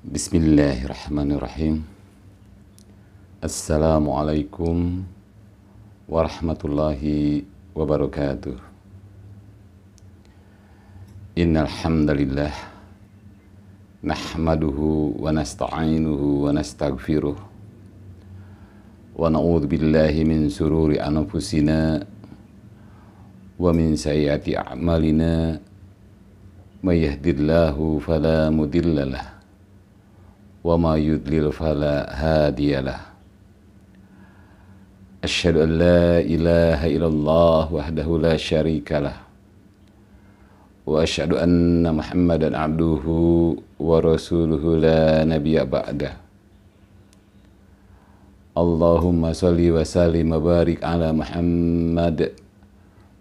Bismillahirrahmanirrahim. Assalamualaikum warahmatullahi wabarakatuh. Innal hamdalillah nahmaduhu wa nasta'inuhu wa nastaghfiruh wa na'udzu billahi min sururi anfusina wa min sayyiati a'malina may yahdihillahu fala mudhillalah wa ma yudlil fala hadiyalah. Asyhadu an la ilaha illallah wahdahu la syarikalah wa asyhadu anna Muhammadan abduhu wa rasuluhu la nabiyya ba'dah. Allahumma shalli wa sallim wa barik ala Muhammad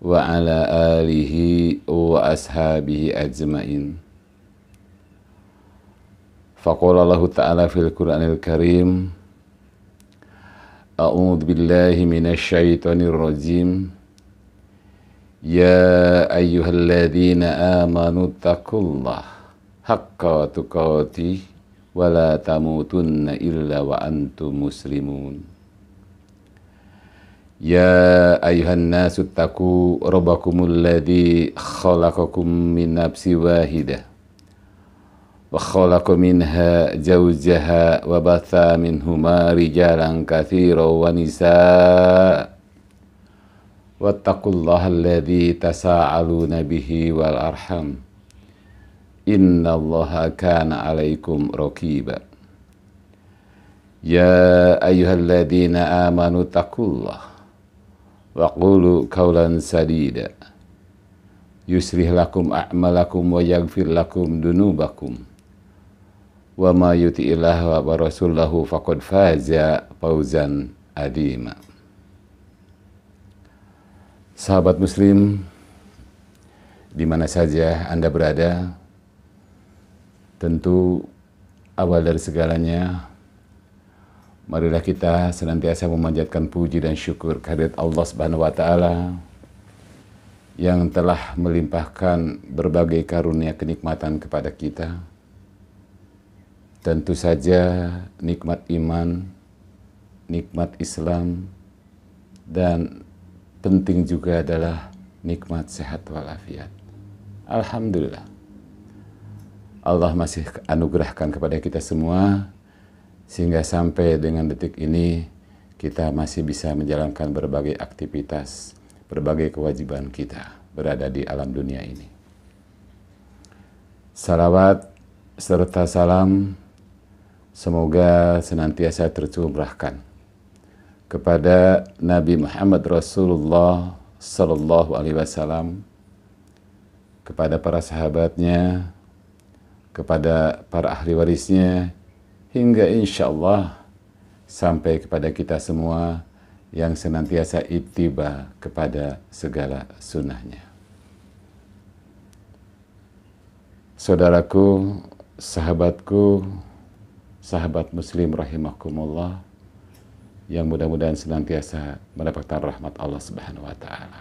wa ala alihi wa ashabihi ajmain. Faqala Allah Ta'ala fil Qur'anil Karim, A'udzu billahi minasy syaithanir rajim. Ya ayyuhalladzina amanu taqullaha haqqa tuqatih wa la tamutunna illa wa antum muslimun. Ya ayyuhan nasu taqu rabbakumul ladzi khalaqakum min nafsin wahidah wa khalaqa minha zawjaha wa batha minhuma rijalan katsiran wa nisaa wattaqullaha alladzi tasaaluna bihi wal arham innallaha kana 'alaikum raqiba. Ya ayyuhalladzina amanu taqullaha wa qulu qawlan sadida yuslih lakum a'malakum wa yaghfir lakum dunubakum wa ma yuti'illaha wa rasulahu faqad faza fawzan adzima. Sahabat muslim di mana saja Anda berada, tentu awal dari segalanya marilah kita senantiasa memanjatkan puji dan syukur kehadirat Allah Subhanahu wa taala yang telah melimpahkan berbagai karunia kenikmatan kepada kita. Tentu saja nikmat iman, nikmat Islam, dan penting juga adalah nikmat sehat walafiat. Alhamdulillah, Allah masih anugerahkan kepada kita semua sehingga sampai dengan detik ini kita masih bisa menjalankan berbagai aktivitas, berbagai kewajiban kita berada di alam dunia ini. Salawat serta salam semoga senantiasa tercurahkan kepada Nabi Muhammad Rasulullah Sallallahu Alaihi Wasallam, kepada para sahabatnya, kepada para ahli warisnya, hingga insya Allah sampai kepada kita semua yang senantiasa ittiba kepada segala sunnahnya. Saudaraku, sahabatku, sahabat muslim rahimakumullah, yang mudah-mudahan senantiasa mendapatkan rahmat Allah Subhanahu wa taala.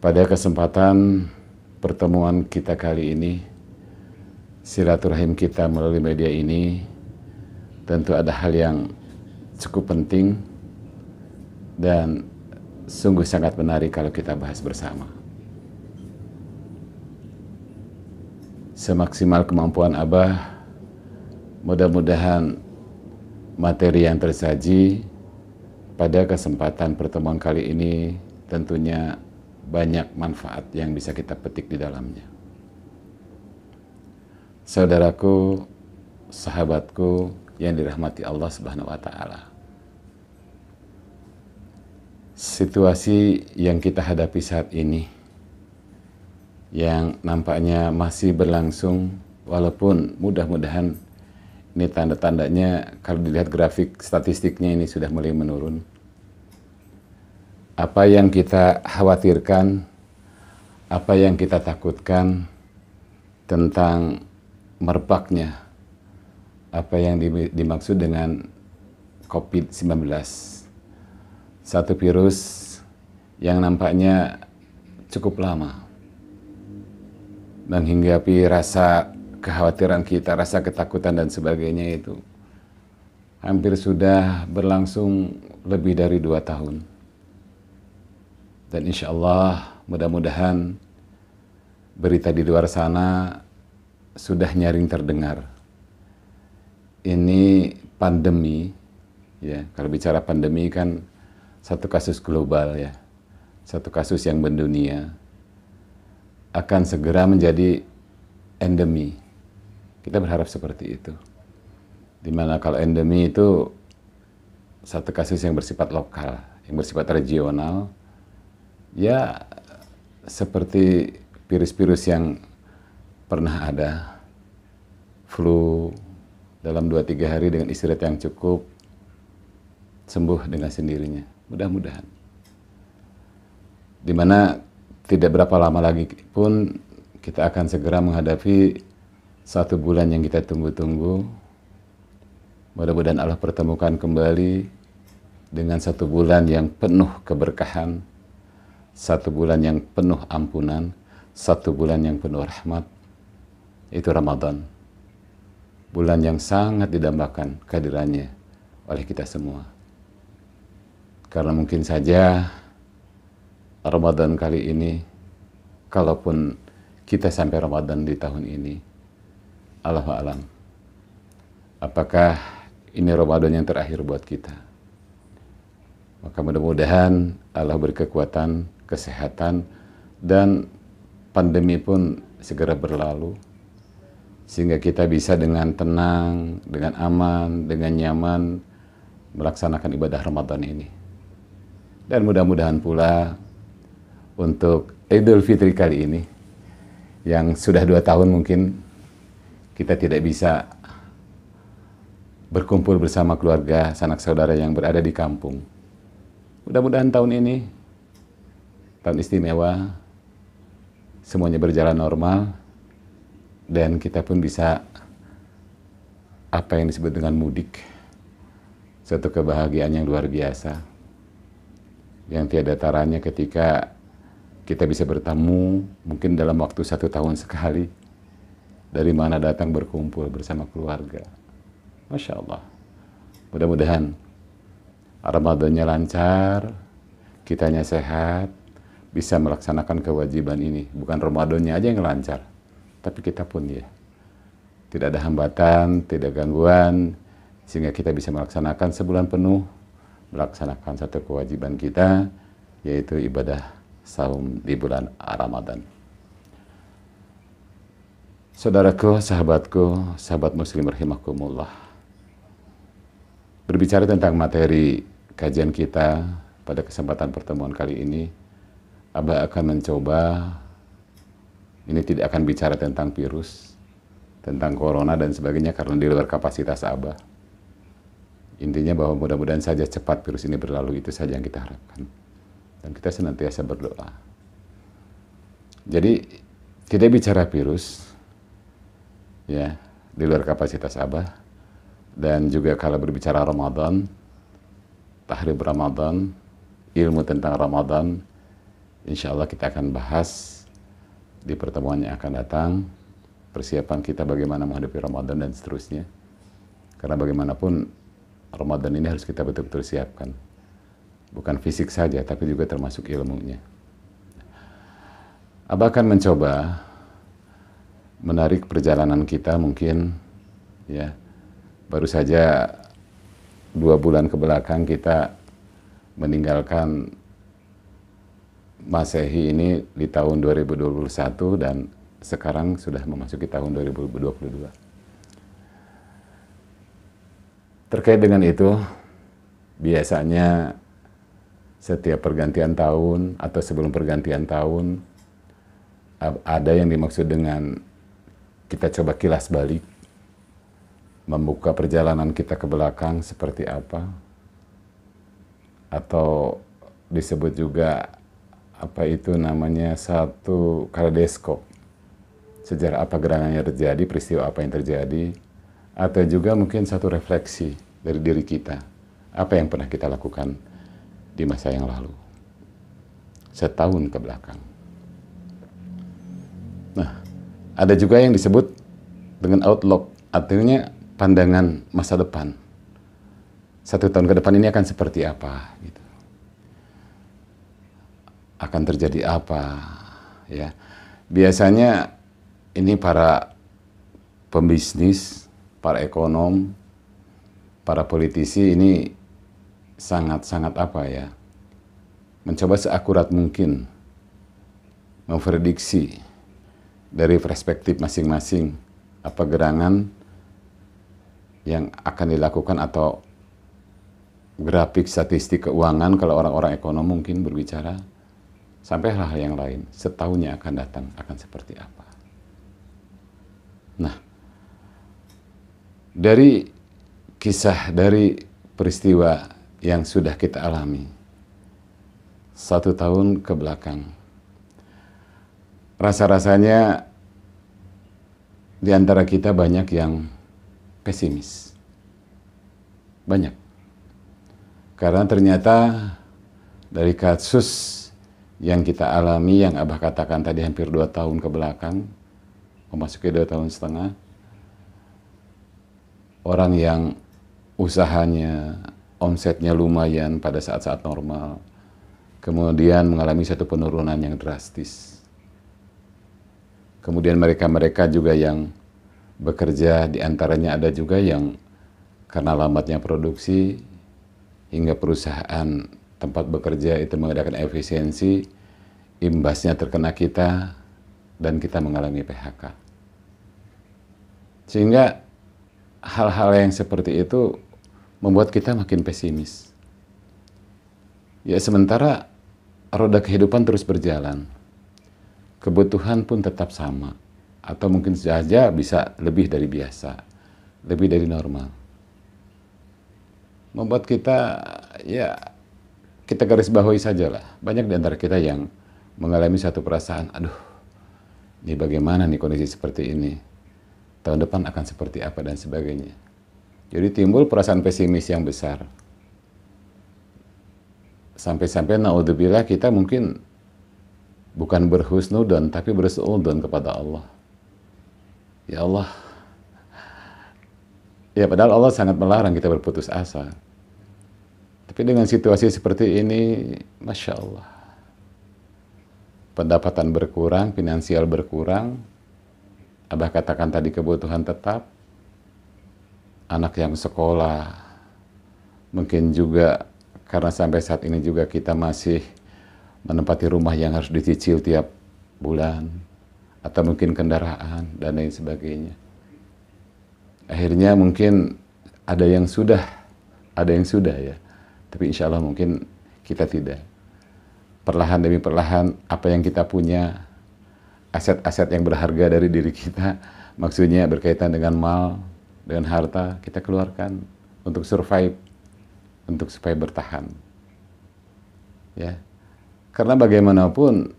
Pada kesempatan pertemuan kita kali ini, silaturahim kita melalui media ini, tentu ada hal yang cukup penting dan sungguh sangat menarik kalau kita bahas bersama. Semaksimal kemampuan Abah, mudah-mudahan materi yang tersaji pada kesempatan pertemuan kali ini tentunya banyak manfaat yang bisa kita petik di dalamnya. Saudaraku, sahabatku yang dirahmati Allah Subhanahu wa taala. Situasi yang kita hadapi saat ini yang nampaknya masih berlangsung, walaupun mudah-mudahan ini tanda-tandanya kalau dilihat grafik statistiknya ini sudah mulai menurun. Apa yang kita khawatirkan, apa yang kita takutkan tentang merebaknya apa yang dimaksud dengan COVID-19, satu virus yang nampaknya cukup lama menghinggapi rasa kekhawatiran kita, rasa ketakutan dan sebagainya itu hampir sudah berlangsung lebih dari 2 tahun. Dan insya Allah mudah-mudahan berita di luar sana sudah nyaring terdengar. Ini pandemi, ya, kalau bicara pandemi kan satu kasus global, ya, satu kasus yang mendunia, akan segera menjadi endemi. Kita berharap seperti itu. Dimana kalau endemi itu satu kasus yang bersifat lokal, yang bersifat regional, ya seperti virus-virus yang pernah ada, flu, dalam 2-3 hari dengan istirahat yang cukup, sembuh dengan sendirinya. Mudah-mudahan. Dimana tidak berapa lama lagi pun kita akan segera menghadapi 1 bulan yang kita tunggu-tunggu. Mudah-mudahan Allah pertemukan kembali dengan 1 bulan yang penuh keberkahan, 1 bulan yang penuh ampunan, 1 bulan yang penuh rahmat. Itu Ramadan. Bulan yang sangat didambakan kehadirannya oleh kita semua. Karena mungkin saja Ramadan kali ini, kalaupun kita sampai Ramadan di tahun ini, Allahu a'lam, apakah ini Ramadan yang terakhir buat kita? Maka mudah-mudahan Allah beri kekuatan, kesehatan, dan pandemi pun segera berlalu, sehingga kita bisa dengan tenang, dengan aman, dengan nyaman melaksanakan ibadah Ramadan ini. Dan mudah-mudahan pula untuk Idul Fitri kali ini, yang sudah 2 tahun mungkin kita tidak bisa berkumpul bersama keluarga, sanak saudara yang berada di kampung. Mudah-mudahan tahun ini, tahun istimewa, semuanya berjalan normal, dan kita pun bisa apa yang disebut dengan mudik, suatu kebahagiaan yang luar biasa, yang tiada taranya ketika kita bisa bertemu, mungkin dalam waktu 1 tahun sekali, dari mana datang berkumpul bersama keluarga. Masya Allah. Mudah-mudahan Ramadannya lancar, kitanya sehat, bisa melaksanakan kewajiban ini. Bukan Ramadannya aja yang lancar, tapi kita pun ya. Tidak ada hambatan, tidak gangguan, sehingga kita bisa melaksanakan sebulan penuh, melaksanakan satu kewajiban kita, yaitu ibadah saum di bulan Ramadan. Saudaraku, sahabatku, sahabat muslim rahimakumullah. Berbicara tentang materi kajian kita pada kesempatan pertemuan kali ini, Abah akan mencoba, ini tidak akan bicara tentang virus, tentang corona dan sebagainya karena di luar kapasitas Abah. Intinya bahwa mudah-mudahan saja cepat virus ini berlalu, itu saja yang kita harapkan. Dan kita senantiasa berdoa. Jadi tidak bicara virus, ya, di luar kapasitas Abah. Dan juga kalau berbicara Ramadan, tahrib Ramadan, ilmu tentang Ramadan, insya Allah kita akan bahas di pertemuan yang akan datang, persiapan kita bagaimana menghadapi Ramadan dan seterusnya. Karena bagaimanapun Ramadan ini harus kita betul-betul siapkan. Bukan fisik saja, tapi juga termasuk ilmunya. Abah akan mencoba menarik perjalanan kita mungkin, ya, baru saja 2 bulan ke belakang kita meninggalkan Masehi ini di tahun 2021 dan sekarang sudah memasuki tahun 2022. Terkait dengan itu, biasanya setiap pergantian tahun atau sebelum pergantian tahun ada yang dimaksud dengan kita coba kilas balik, membuka perjalanan kita ke belakang seperti apa, atau disebut juga apa itu namanya satu kaleidoskop, sejarah apa gerangan yang terjadi, peristiwa apa yang terjadi, atau juga mungkin satu refleksi dari diri kita, apa yang pernah kita lakukan di masa yang lalu, setahun ke belakang. Nah, ada juga yang disebut dengan outlook, artinya pandangan masa depan. 1 tahun ke depan ini akan seperti apa gitu. Akan terjadi apa ya. Biasanya ini para pembisnis, para ekonom, para politisi ini sangat-sangat apa ya, mencoba seakurat mungkin memprediksi dari perspektif masing-masing apa gerangan yang akan dilakukan atau grafik statistik keuangan kalau orang-orang ekonom mungkin berbicara, sampai hal-hal yang lain setahunnya akan datang akan seperti apa. Nah, dari kisah, dari peristiwa yang sudah kita alami 1 tahun ke belakang, rasa-rasanya di antara kita banyak yang pesimis. Banyak. Karena ternyata dari kasus yang kita alami, yang Abah katakan tadi hampir 2 tahun ke belakang, memasuki 2,5 tahun, orang yang usahanya, omsetnya lumayan pada saat-saat normal, kemudian mengalami satu penurunan yang drastis. Kemudian mereka-mereka juga yang bekerja, diantaranya ada juga yang karena lambatnya produksi, hingga perusahaan tempat bekerja itu mengadakan efisiensi, imbasnya terkena kita, dan kita mengalami PHK. Sehingga hal-hal yang seperti itu membuat kita makin pesimis. Ya, sementara roda kehidupan terus berjalan. Kebutuhan pun tetap sama, atau mungkin saja bisa lebih dari biasa, lebih dari normal. Membuat kita, ya, kita garis bawahi sajalah. Banyak di antara kita yang mengalami satu perasaan, aduh, ini bagaimana nih kondisi seperti ini? Tahun depan akan seperti apa dan sebagainya. Jadi timbul perasaan pesimis yang besar. Sampai-sampai naudzubillah kita mungkin bukan berhusnudon, tapi bersuudon kepada Allah. Ya Allah. Ya padahal Allah sangat melarang kita berputus asa. Tapi dengan situasi seperti ini, Masya Allah. Pendapatan berkurang, finansial berkurang. Abah katakan tadi kebutuhan tetap. Anak yang sekolah. Mungkin juga karena sampai saat ini juga kita masih menempati rumah yang harus dicicil tiap bulan. Atau mungkin kendaraan dan lain sebagainya. Akhirnya mungkin ada yang sudah ya. Tapi insya Allah mungkin kita tidak. Perlahan demi perlahan apa yang kita punya, aset-aset yang berharga dari diri kita, maksudnya berkaitan dengan mal, dengan harta, kita keluarkan untuk survive, untuk supaya bertahan. Ya. Karena bagaimanapun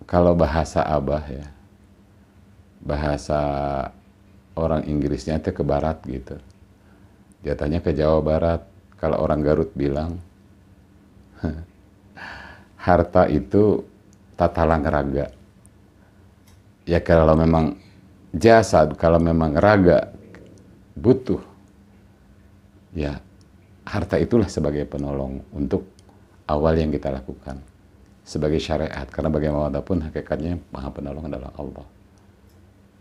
kalau bahasa Abah ya, bahasa orang Inggrisnya itu ke barat gitu. Jatuhnya ke Jawa Barat. Kalau orang Garut bilang, harta itu tata lang raga. Ya kalau memang jasad, kalau memang raga butuh, ya harta itulah sebagai penolong untuk awal yang kita lakukan. Sebagai syariat. Karena bagaimanapun hakikatnya Maha Penolong adalah Allah.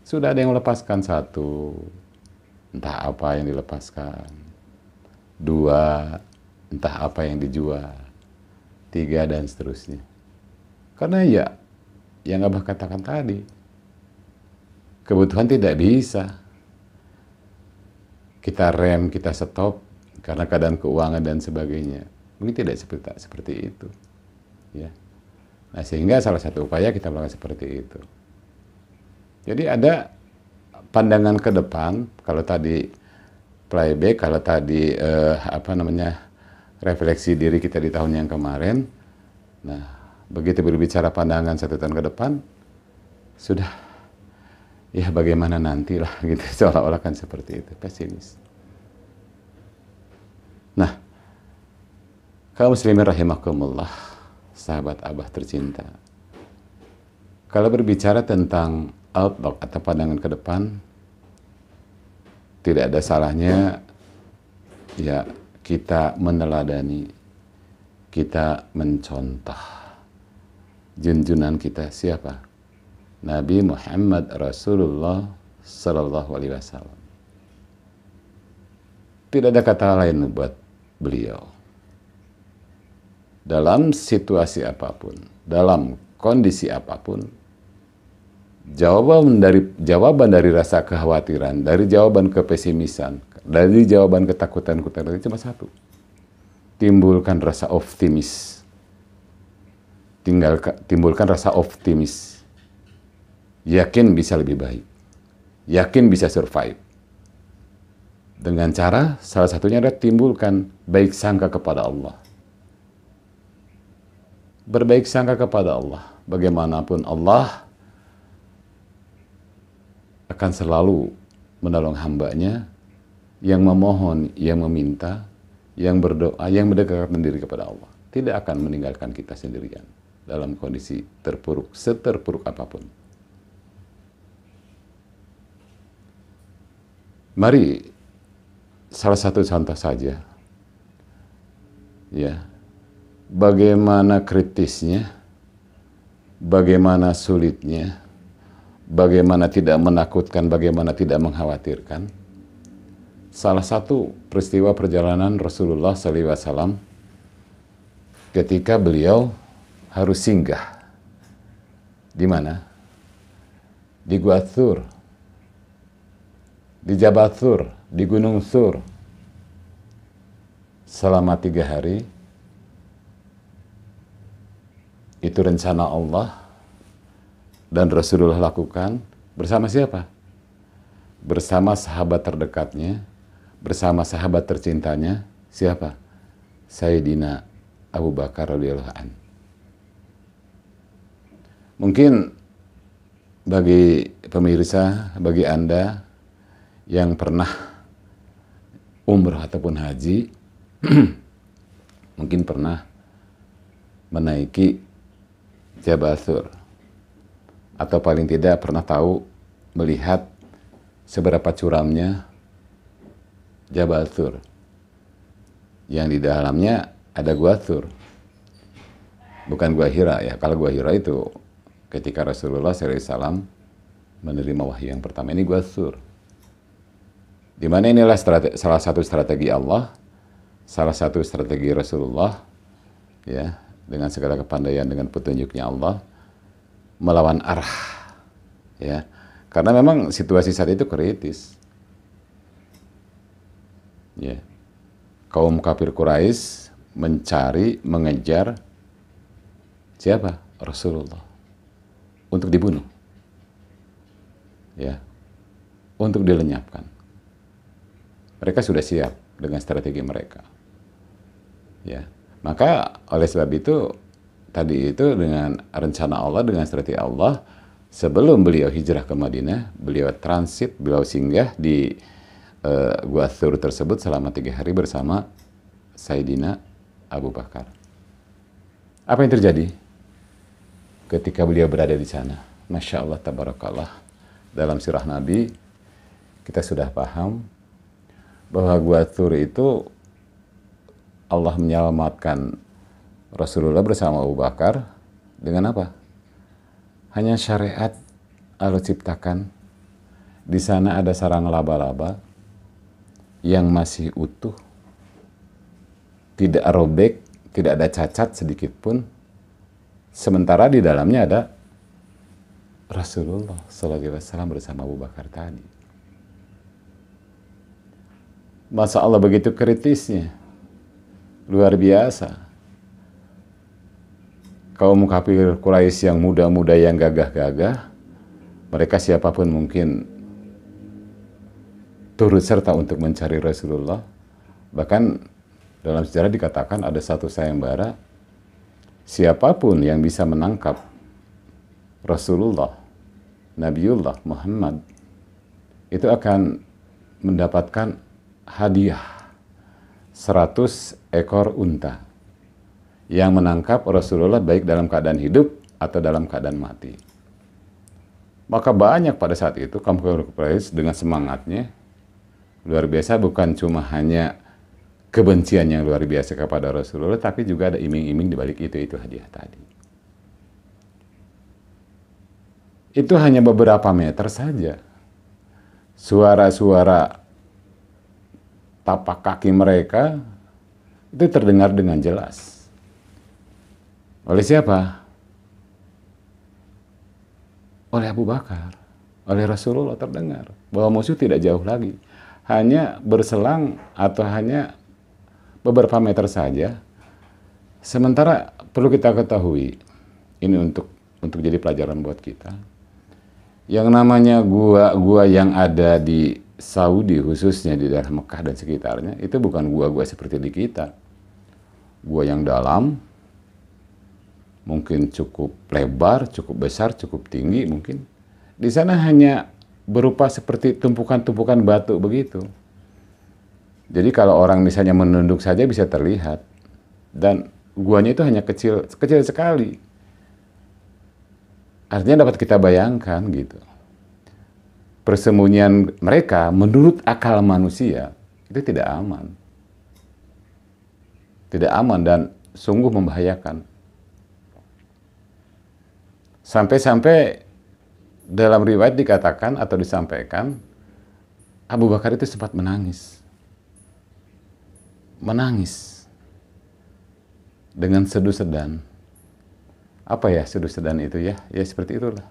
Sudah ada yang melepaskan 1, entah apa yang dilepaskan. 2, entah apa yang dijual. 3, dan seterusnya. Karena ya, yang Abah katakan tadi, kebutuhan tidak bisa kita rem, kita stop, karena keadaan keuangan dan sebagainya. Mungkin tidak seperti itu. Ya. Nah, sehingga salah satu upaya kita melakukan seperti itu. Jadi ada pandangan ke depan, kalau tadi playback, kalau tadi refleksi diri kita di tahun yang kemarin. Nah, begitu berbicara pandangan 1 tahun ke depan, sudah ya bagaimana nantilah gitu, seolah-olah kan seperti itu, pesimis. Nah, kaum muslimin rahimakumullah, sahabat Abah tercinta, kalau berbicara tentang outlook atau pandangan ke depan, tidak ada salahnya ya kita meneladani, kita mencontoh junjunan kita siapa? Nabi Muhammad Rasulullah Sallallahu Alaihi Wasallam. Tidak ada kata lain buat beliau. Dalam situasi apapun, dalam kondisi apapun, jawaban dari rasa kekhawatiran, dari jawaban kepesimisan, dari jawaban ketakutan itu cuma satu. Timbulkan rasa optimis. Timbulkan rasa optimis. Yakin bisa lebih baik. Yakin bisa survive. Dengan cara salah satunya adalah timbulkan baik sangka kepada Allah. Berbaik sangka kepada Allah. Bagaimanapun Allah akan selalu menolong hambanya yang memohon, yang meminta, yang berdoa, yang mendekatkan diri kepada Allah. Tidak akan meninggalkan kita sendirian dalam kondisi terpuruk, seterpuruk apapun. Mari salah satu contoh saja. Ya. Bagaimana kritisnya, bagaimana sulitnya, bagaimana tidak menakutkan, bagaimana tidak mengkhawatirkan. Salah satu peristiwa perjalanan Rasulullah SAW ketika beliau harus singgah. Di mana? Di Gua Thur, di Jabal Thur, di Gunung Thur. Selama 3 hari, itu rencana Allah dan Rasulullah lakukan bersama siapa? Bersama sahabat terdekatnya, bersama sahabat tercintanya, siapa? Sayyidina Abu Bakar radhiyallahu an. Mungkin bagi pemirsa, bagi Anda yang pernah umrah ataupun haji, mungkin pernah menaiki Jabal Thur, atau paling tidak pernah tahu, melihat seberapa curamnya Jabal Thur, yang di dalamnya ada Gua Thur, bukan Gua Hira ya. Kalau Gua Hira itu ketika Rasulullah SAW menerima wahyu yang pertama, ini Gua Thur, di mana inilah salah satu strategi Allah, salah satu strategi Rasulullah, ya, dengan segala kepandaian, dengan petunjuknya Allah, melawan arah, ya, karena memang situasi saat itu kritis, ya. Kaum kafir Quraisy mencari, mengejar siapa? Rasulullah untuk dibunuh, ya, untuk dilenyapkan. Mereka sudah siap dengan strategi mereka, ya. Maka oleh sebab itu, tadi itu dengan rencana Allah, dengan strategi Allah, sebelum beliau hijrah ke Madinah, beliau transit, beliau singgah di Gua Thur tersebut selama 3 hari bersama Sayyidina Abu Bakar. Apa yang terjadi ketika beliau berada di sana? Masya Allah, tabarakallah. Dalam sirah Nabi, kita sudah paham bahwa Gua Thur itu Allah menyelamatkan Rasulullah bersama Abu Bakar dengan apa? Hanya syariat Allah ciptakan. Di sana ada sarang laba-laba yang masih utuh, tidak robek, tidak ada cacat sedikit pun. Sementara di dalamnya ada Rasulullah SAW bersama Abu Bakar tadi. Masa Allah begitu kritisnya, luar biasa. Kaum kafir Quraisy yang muda-muda, yang gagah-gagah, mereka siapapun mungkin turut serta untuk mencari Rasulullah. Bahkan dalam sejarah dikatakan ada satu sayembara, siapapun yang bisa menangkap Rasulullah, Nabiullah Muhammad, itu akan mendapatkan hadiah 100 ekor unta yang menangkap Rasulullah baik dalam keadaan hidup atau dalam keadaan mati. Maka banyak pada saat itu kaum Quraisy dengan semangatnya Luar biasa bukan cuma hanya kebencian yang luar biasa kepada Rasulullah, tapi juga ada iming-iming di balik itu hadiah tadi. Itu hanya beberapa meter saja. Suara-suara tapak kaki mereka itu terdengar dengan jelas. Oleh siapa? Oleh Abu Bakar. Oleh Rasulullah terdengar bahwa musuh tidak jauh lagi. Hanya berselang atau hanya beberapa meter saja. Sementara perlu kita ketahui, ini untuk jadi pelajaran buat kita. Yang namanya gua yang ada di Saudi, khususnya di daerah Mekah dan sekitarnya, itu bukan gua seperti di kita. Gua yang dalam, mungkin cukup lebar, cukup besar, cukup tinggi mungkin. Di sana hanya berupa seperti tumpukan-tumpukan batu begitu. Jadi kalau orang misalnya menunduk saja bisa terlihat. Dan guanya itu hanya kecil sekali. Artinya dapat kita bayangkan gitu. Persembunyian mereka menurut akal manusia itu tidak aman. Tidak aman dan sungguh membahayakan. Sampai-sampai dalam riwayat dikatakan atau disampaikan, Abu Bakar itu sempat menangis. Menangis. Dengan sedu-sedan. Apa ya sedu-sedan itu ya? Ya seperti itulah.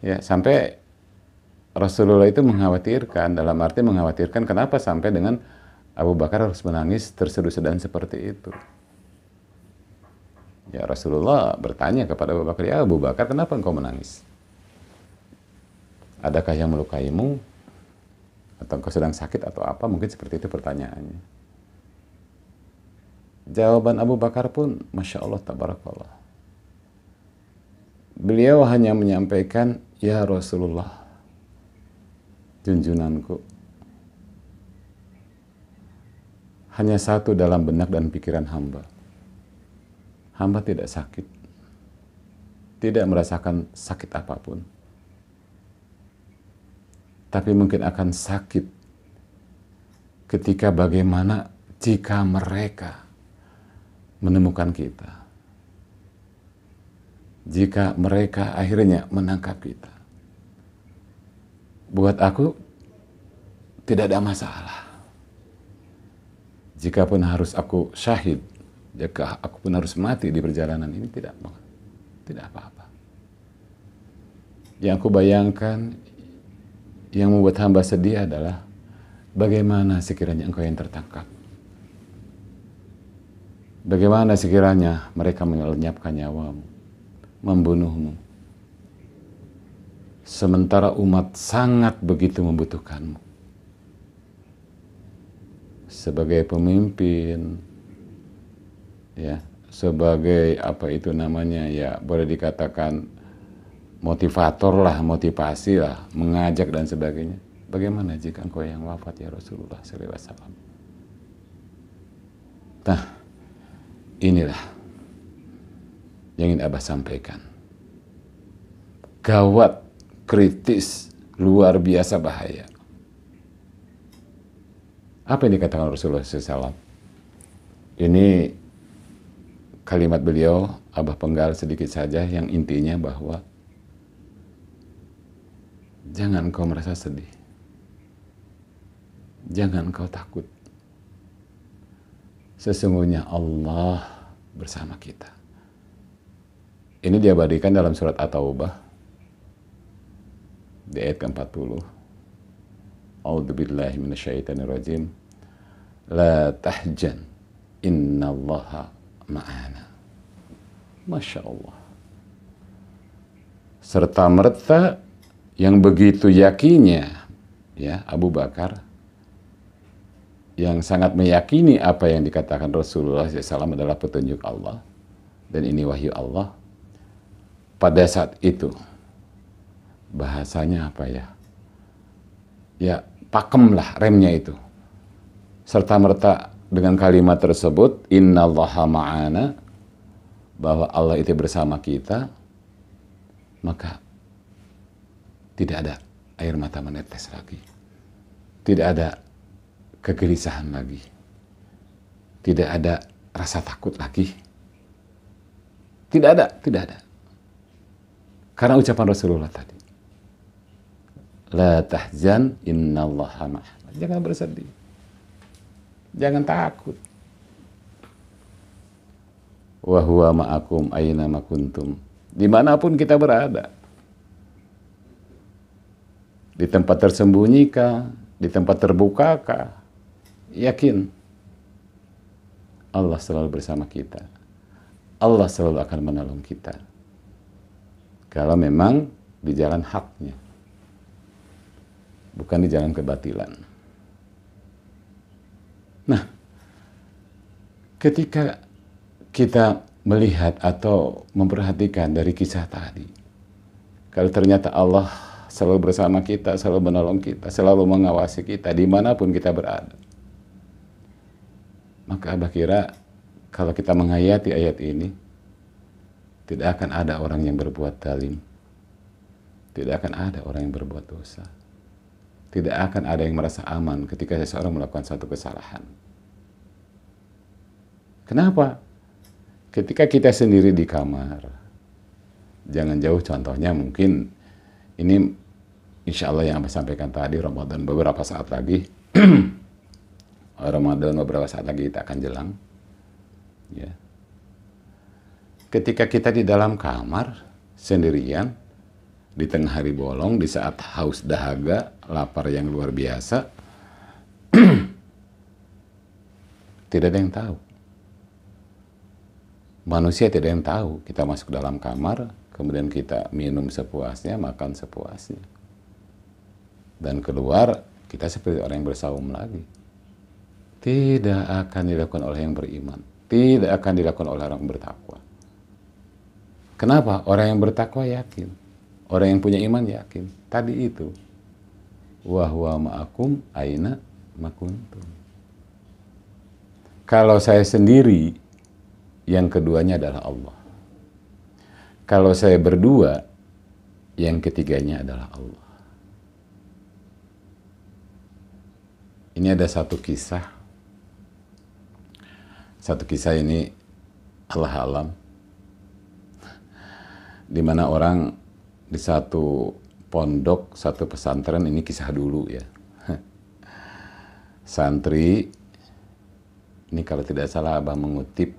Ya, sampai Rasulullah itu mengkhawatirkan, dalam arti mengkhawatirkan kenapa sampai dengan Abu Bakar harus menangis tersedu-sedan seperti itu. Ya, Rasulullah bertanya kepada Abu Bakar, "Ya Abu Bakar, kenapa engkau menangis? Adakah yang melukaimu? Atau engkau sedang sakit atau apa?" Mungkin seperti itu pertanyaannya. Jawaban Abu Bakar pun, Masya Allah, tabarakallah. Beliau hanya menyampaikan, "Ya Rasulullah, junjunganku, hanya satu dalam benak dan pikiran hamba. Hamba tidak sakit, tidak merasakan sakit apapun. Tapi mungkin akan sakit ketika bagaimana jika mereka menemukan kita. Jika mereka akhirnya menangkap kita. Buat aku, tidak ada masalah. Jikapun harus aku syahid, jika aku pun harus mati di perjalanan ini, tidak apa-apa. Yang aku bayangkan, yang membuat hamba sedih adalah bagaimana sekiranya engkau yang tertangkap. Bagaimana sekiranya mereka melenyapkan nyawamu, membunuhmu. Sementara umat sangat begitu membutuhkanmu. Sebagai pemimpin, ya, sebagai apa itu namanya, ya boleh dikatakan motivator lah, motivasi lah, mengajak dan sebagainya. Bagaimana jika engkau yang wafat ya Rasulullah sallallahu alaihi wasallam? Nah, inilah yang ingin Abah sampaikan. Gawat, kritis, luar biasa bahaya. Apa yang dikatakan Rasulullah SAW? Ini kalimat beliau, Abah penggal sedikit saja, yang intinya bahwa jangan kau merasa sedih. Jangan kau takut. Sesungguhnya Allah bersama kita. Ini diabadikan dalam surat At-Taubah di ayat ke-40. A'udzubillahi minasyaitonirrajim. La tahjan innallaha ma'ana. Masya Allah. Serta merta yang begitu yakinnya, ya, Abu Bakar, yang sangat meyakini apa yang dikatakan Rasulullah SAW adalah petunjuk Allah dan ini wahyu Allah. Pada saat itu bahasanya apa ya? Ya, pakemlah remnya itu. Serta merta dengan kalimat tersebut, innallaha ma'ana, bahwa Allah itu bersama kita, maka tidak ada air mata menetes lagi. tidak ada kegelisahan lagi, tidak ada rasa takut lagi, tidak ada. Karena ucapan Rasulullah tadi, la tahzan innallaha ma'ana. Jangan bersedih, jangan takut. Wa huwa ma'akum aina ma kuntum. Dimanapun kita berada, di tempat tersembunyi kah, di tempat terbuka kah, yakin Allah selalu bersama kita. Allah selalu akan menolong kita. Kalau memang di jalan haknya, bukan di jalan kebatilan. Nah, ketika kita melihat atau memperhatikan dari kisah tadi, kalau ternyata Allah selalu bersama kita, selalu menolong kita, selalu mengawasi kita dimanapun kita berada, maka Abah kira kalau kita menghayati ayat ini, tidak akan ada orang yang berbuat zalim, tidak akan ada orang yang berbuat dosa, tidak akan ada yang merasa aman ketika seseorang melakukan suatu kesalahan. Kenapa? Ketika kita sendiri di kamar, jangan jauh contohnya, mungkin ini insya Allah yang Abah sampaikan tadi, Ramadan beberapa saat lagi, Ramadan beberapa saat lagi kita akan jelang. Ya. Ketika kita di dalam kamar sendirian, di tengah hari bolong, di saat haus dahaga, lapar yang luar biasa, tidak ada yang tahu. Manusia tidak ada yang tahu. Kita masuk dalam kamar, kemudian kita minum sepuasnya, makan sepuasnya. Dan keluar, kita seperti orang yang bersaum lagi. Tidak akan dilakukan oleh yang beriman. Tidak akan dilakukan oleh orang yang bertakwa. Kenapa? Orang yang bertakwa yakin. Orang yang punya iman yakin. Tadi itu. Wa huwa ma'akum aina ma kuntum. Kalau saya sendiri, yang keduanya adalah Allah. Kalau saya berdua, yang ketiganya adalah Allah. Ini ada satu kisah. Satu kisah ini Allah alam, di mana orang di satu pondok, satu pesantren, ini kisah dulu ya. Santri, ini kalau tidak salah Abah mengutip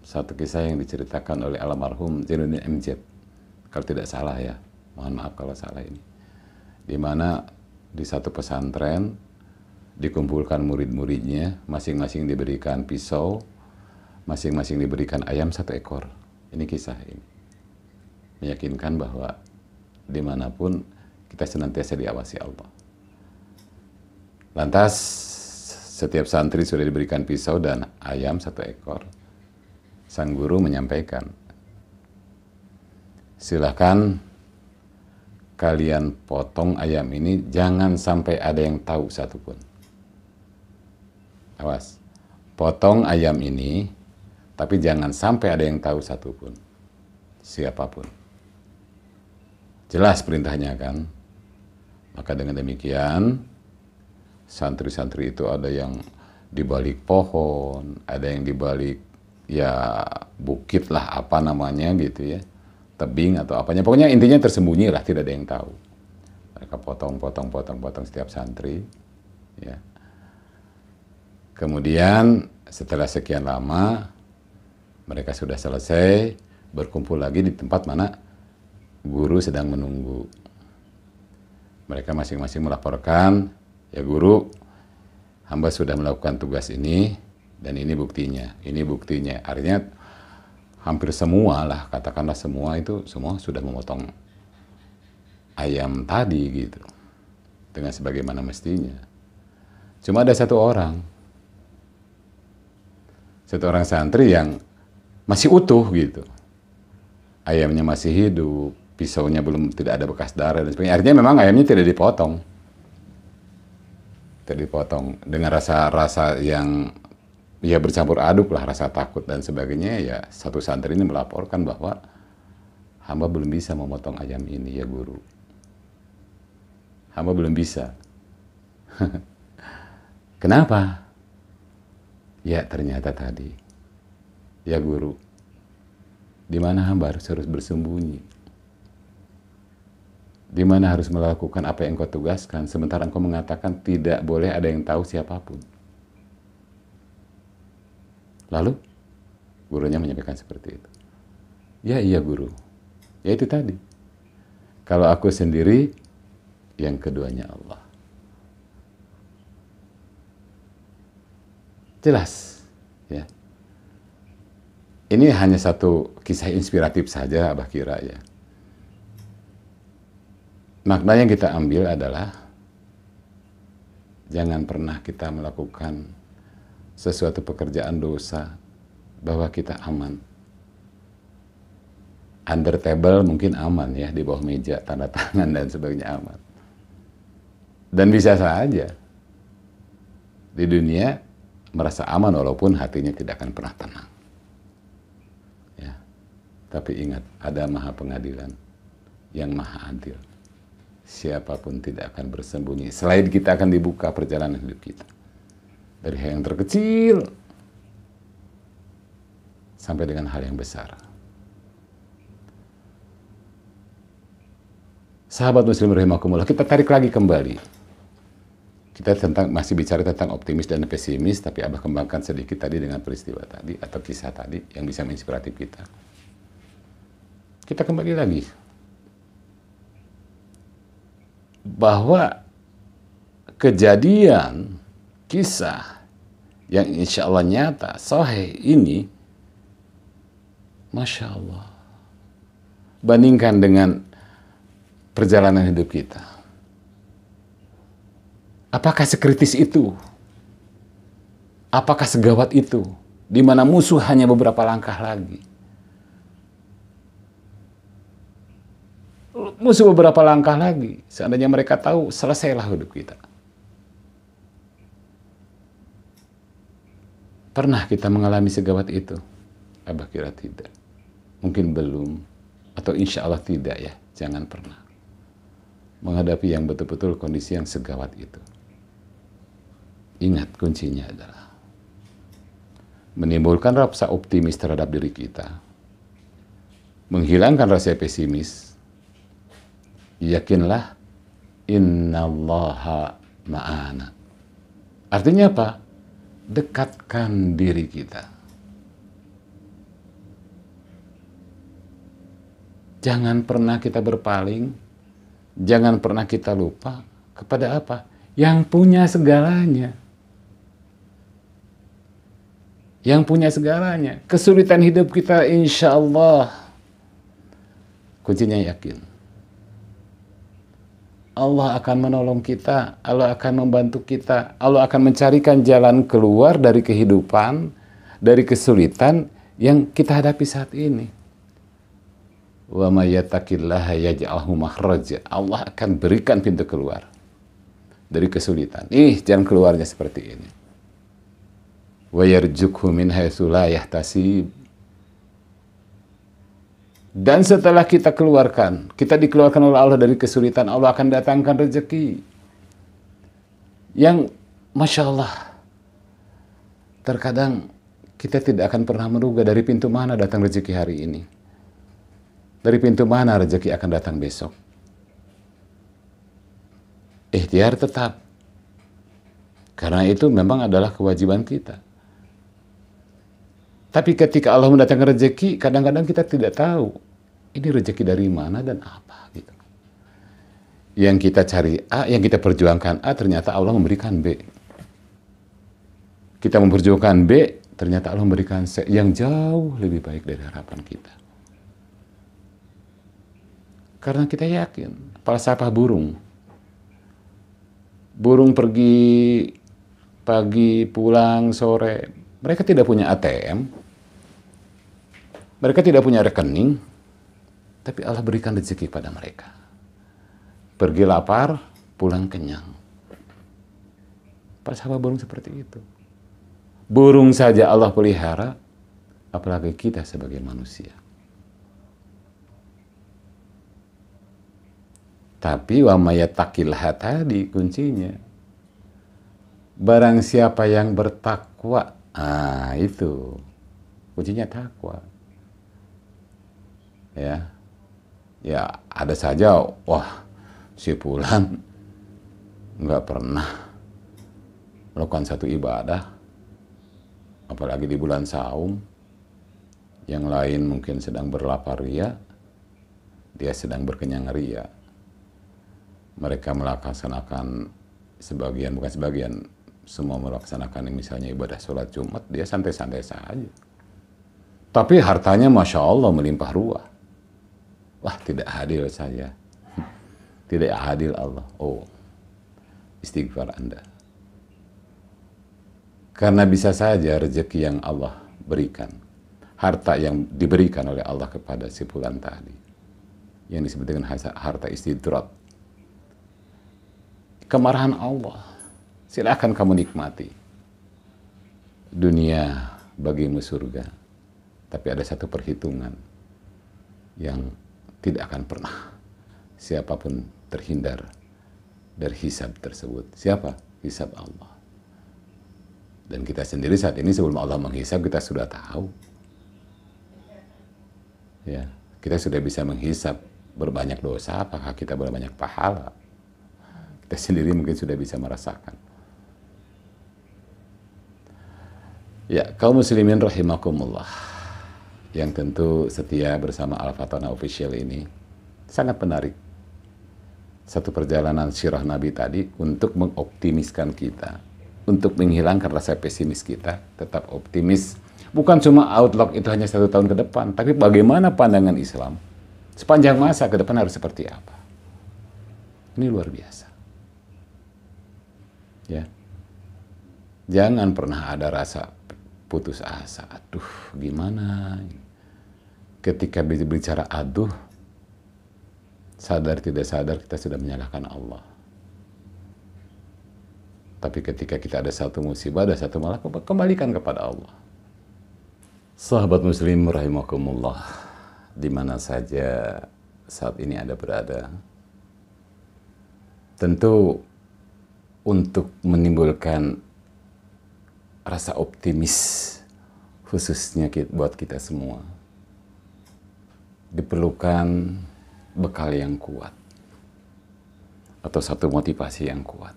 satu kisah yang diceritakan oleh almarhum Zainuddin MZ. Kalau tidak salah ya, mohon maaf kalau salah ini. Di mana di satu pesantren dikumpulkan murid-muridnya, masing-masing diberikan pisau, masing-masing diberikan ayam 1 ekor. Ini kisah ini. Meyakinkan bahwa dimanapun kita senantiasa diawasi Allah. Lantas setiap santri sudah diberikan pisau dan ayam 1 ekor. Sang guru menyampaikan, silakan kalian potong ayam ini, jangan sampai ada yang tahu satupun. Awas, potong ayam ini, tapi jangan sampai ada yang tahu satupun, siapapun. Jelas perintahnya kan? Maka dengan demikian, santri-santri itu ada yang di balik pohon, ada yang di balik ya bukit lah, apa namanya gitu ya, tebing atau apanya. Pokoknya intinya tersembunyi lah, tidak ada yang tahu. Mereka potong setiap santri. Ya. Kemudian setelah sekian lama, mereka sudah selesai, berkumpul lagi di tempat mana guru sedang menunggu. Mereka masing-masing melaporkan, ya guru, hamba sudah melakukan tugas ini, dan ini buktinya. Ini buktinya. Artinya hampir semua lah, katakanlah semua itu, semua sudah memotong ayam tadi gitu. Dengan sebagaimana mestinya. Cuma ada satu orang santri yang masih utuh gitu. Ayamnya masih hidup, pisaunya belum, tidak ada bekas darah dan sebagainya. Artinya memang ayamnya tidak dipotong. Tidak dipotong dengan rasa yang ya bercampur aduk lah, rasa takut dan sebagainya. Ya satu santri ini melaporkan bahwa hamba belum bisa memotong ayam ini ya guru. Hamba belum bisa. Kenapa? Ya ternyata tadi, ya guru, di mana hamba harus bersembunyi, di mana harus melakukan apa yang kau tugaskan, sementara engkau mengatakan tidak boleh ada yang tahu siapapun. Lalu gurunya menyampaikan seperti itu. Ya iya guru, ya itu tadi. Kalau aku sendiri, yang keduanya Allah. Jelas, ya. Ini hanya satu kisah inspiratif saja, Abah kira ya. Makna yang kita ambil adalah jangan pernah kita melakukan sesuatu pekerjaan dosa bahwa kita aman. Under table mungkin aman ya, di bawah meja, tanda tangan dan sebagainya aman. Dan bisa saja di dunia merasa aman walaupun hatinya tidak akan pernah tenang. Ya. Tapi ingat, ada Maha Pengadilan yang Maha Adil. Siapapun tidak akan bersembunyi. Selain kita akan dibuka perjalanan hidup kita. Dari hal yang terkecil sampai dengan hal yang besar. Sahabat muslim rahimakumullah, kita tarik lagi kembali. Kita masih bicara tentang optimis dan pesimis, tapi Abah kembangkan sedikit tadi dengan peristiwa tadi atau kisah tadi yang bisa menginspiratif kita. Kita kembali lagi. Bahwa kejadian kisah yang insya Allah nyata, sahih ini, Masya Allah. Bandingkan dengan perjalanan hidup kita. Apakah sekritis itu? Apakah segawat itu? Di mana musuh hanya beberapa langkah lagi? Musuh beberapa langkah lagi. Seandainya mereka tahu, selesailah hidup kita. Pernah kita mengalami segawat itu? Abah kira tidak. Mungkin belum. Atau insya Allah tidak ya. Jangan pernah menghadapi yang betul-betul kondisi yang segawat itu. Ingat, kuncinya adalah menimbulkan rasa optimis terhadap diri kita, menghilangkan rasa pesimis. Yakinlah, innallaha ma'ana. Artinya apa? Dekatkan diri kita. Jangan pernah kita berpaling, jangan pernah kita lupa kepada apa? Yang punya segalanya. Yang punya segalanya. Kesulitan hidup kita insya Allah. Kuncinya yakin. Allah akan menolong kita. Allah akan membantu kita. Allah akan mencarikan jalan keluar dari kehidupan, dari kesulitan yang kita hadapi saat ini. Wa may yattaqillaha yaj'alhu makhraja. Allah akan berikan pintu keluar dari kesulitan. Jalan keluarnya seperti ini. Wa yarzuqhu min haitsu la yahtasib. Dan setelah kita keluarkan, kita dikeluarkan oleh Allah dari kesulitan, Allah akan datangkan rezeki yang Masya Allah, terkadang kita tidak akan pernah menduga dari pintu mana datang rezeki hari ini, dari pintu mana rezeki akan datang besok. Ikhtiar tetap, karena itu memang adalah kewajiban kita. Tapi ketika Allah mendatangkan rezeki, kadang-kadang kita tidak tahu ini rezeki dari mana dan apa gitu. Yang kita cari A, yang kita perjuangkan A, ternyata Allah memberikan B. Kita memperjuangkan B, ternyata Allah memberikan C yang jauh lebih baik dari harapan kita. Karena kita yakin, falsafah burung. Burung pergi pagi, pulang sore. Mereka tidak punya ATM. Mereka tidak punya rekening. Tapi Allah berikan rezeki pada mereka. Pergi lapar, pulang kenyang. Falsafah burung seperti itu. Burung saja Allah pelihara, apalagi kita sebagai manusia. Tapi wa may yattaqillah tadi kuncinya. Barang siapa yang bertakwa, itu kuncinya takwa. Ya, ya ada saja, wah si fulan nggak pernah melakukan satu ibadah, apalagi di bulan saum. Yang lain mungkin sedang berlapar ria, dia sedang berkenyang ria. Mereka melaksanakan sebagian, bukan sebagian, semua melaksanakan misalnya ibadah sholat Jumat, dia santai-santai saja. Tapi hartanya Masya Allah melimpah ruah. Wah, tidak adil saya. Tidak adil Allah. Oh, istighfar Anda. Karena bisa saja rezeki yang Allah berikan, harta yang diberikan oleh Allah kepada si fulan tadi, yang disebut dengan harta istidrat, kemarahan Allah. Silakan kamu nikmati. Dunia bagimu surga. Tapi ada satu perhitungan yang tidak akan pernah siapapun terhindar dari hisab tersebut. Siapa? Hisab Allah. Dan kita sendiri saat ini sebelum Allah menghisab, kita sudah tahu. Ya, kita sudah bisa menghisab berbanyak dosa, apakah kita berbanyak pahala. Kita sendiri mungkin sudah bisa merasakan. Ya, kaum muslimin rahimakumullah, yang tentu setia bersama Al-Fatana Official ini, sangat menarik. Satu perjalanan sirah Nabi tadi untuk mengoptimiskan kita, untuk menghilangkan rasa pesimis kita, tetap optimis. Bukan cuma outlook itu hanya 1 tahun ke depan, tapi bagaimana pandangan Islam sepanjang masa ke depan harus seperti apa. Ini luar biasa. Ya, jangan pernah ada rasa putus asa. Aduh, gimana? Ketika bicara aduh, sadar tidak sadar kita sudah menyalahkan Allah. Tapi ketika kita ada satu musibah, ada satu malapetaka, kembalikan kepada Allah. Sahabat muslim rahimakumullah, di mana saja saat ini Anda berada, tentu untuk menimbulkan rasa optimis khususnya buat kita semua, diperlukan bekal yang kuat atau satu motivasi yang kuat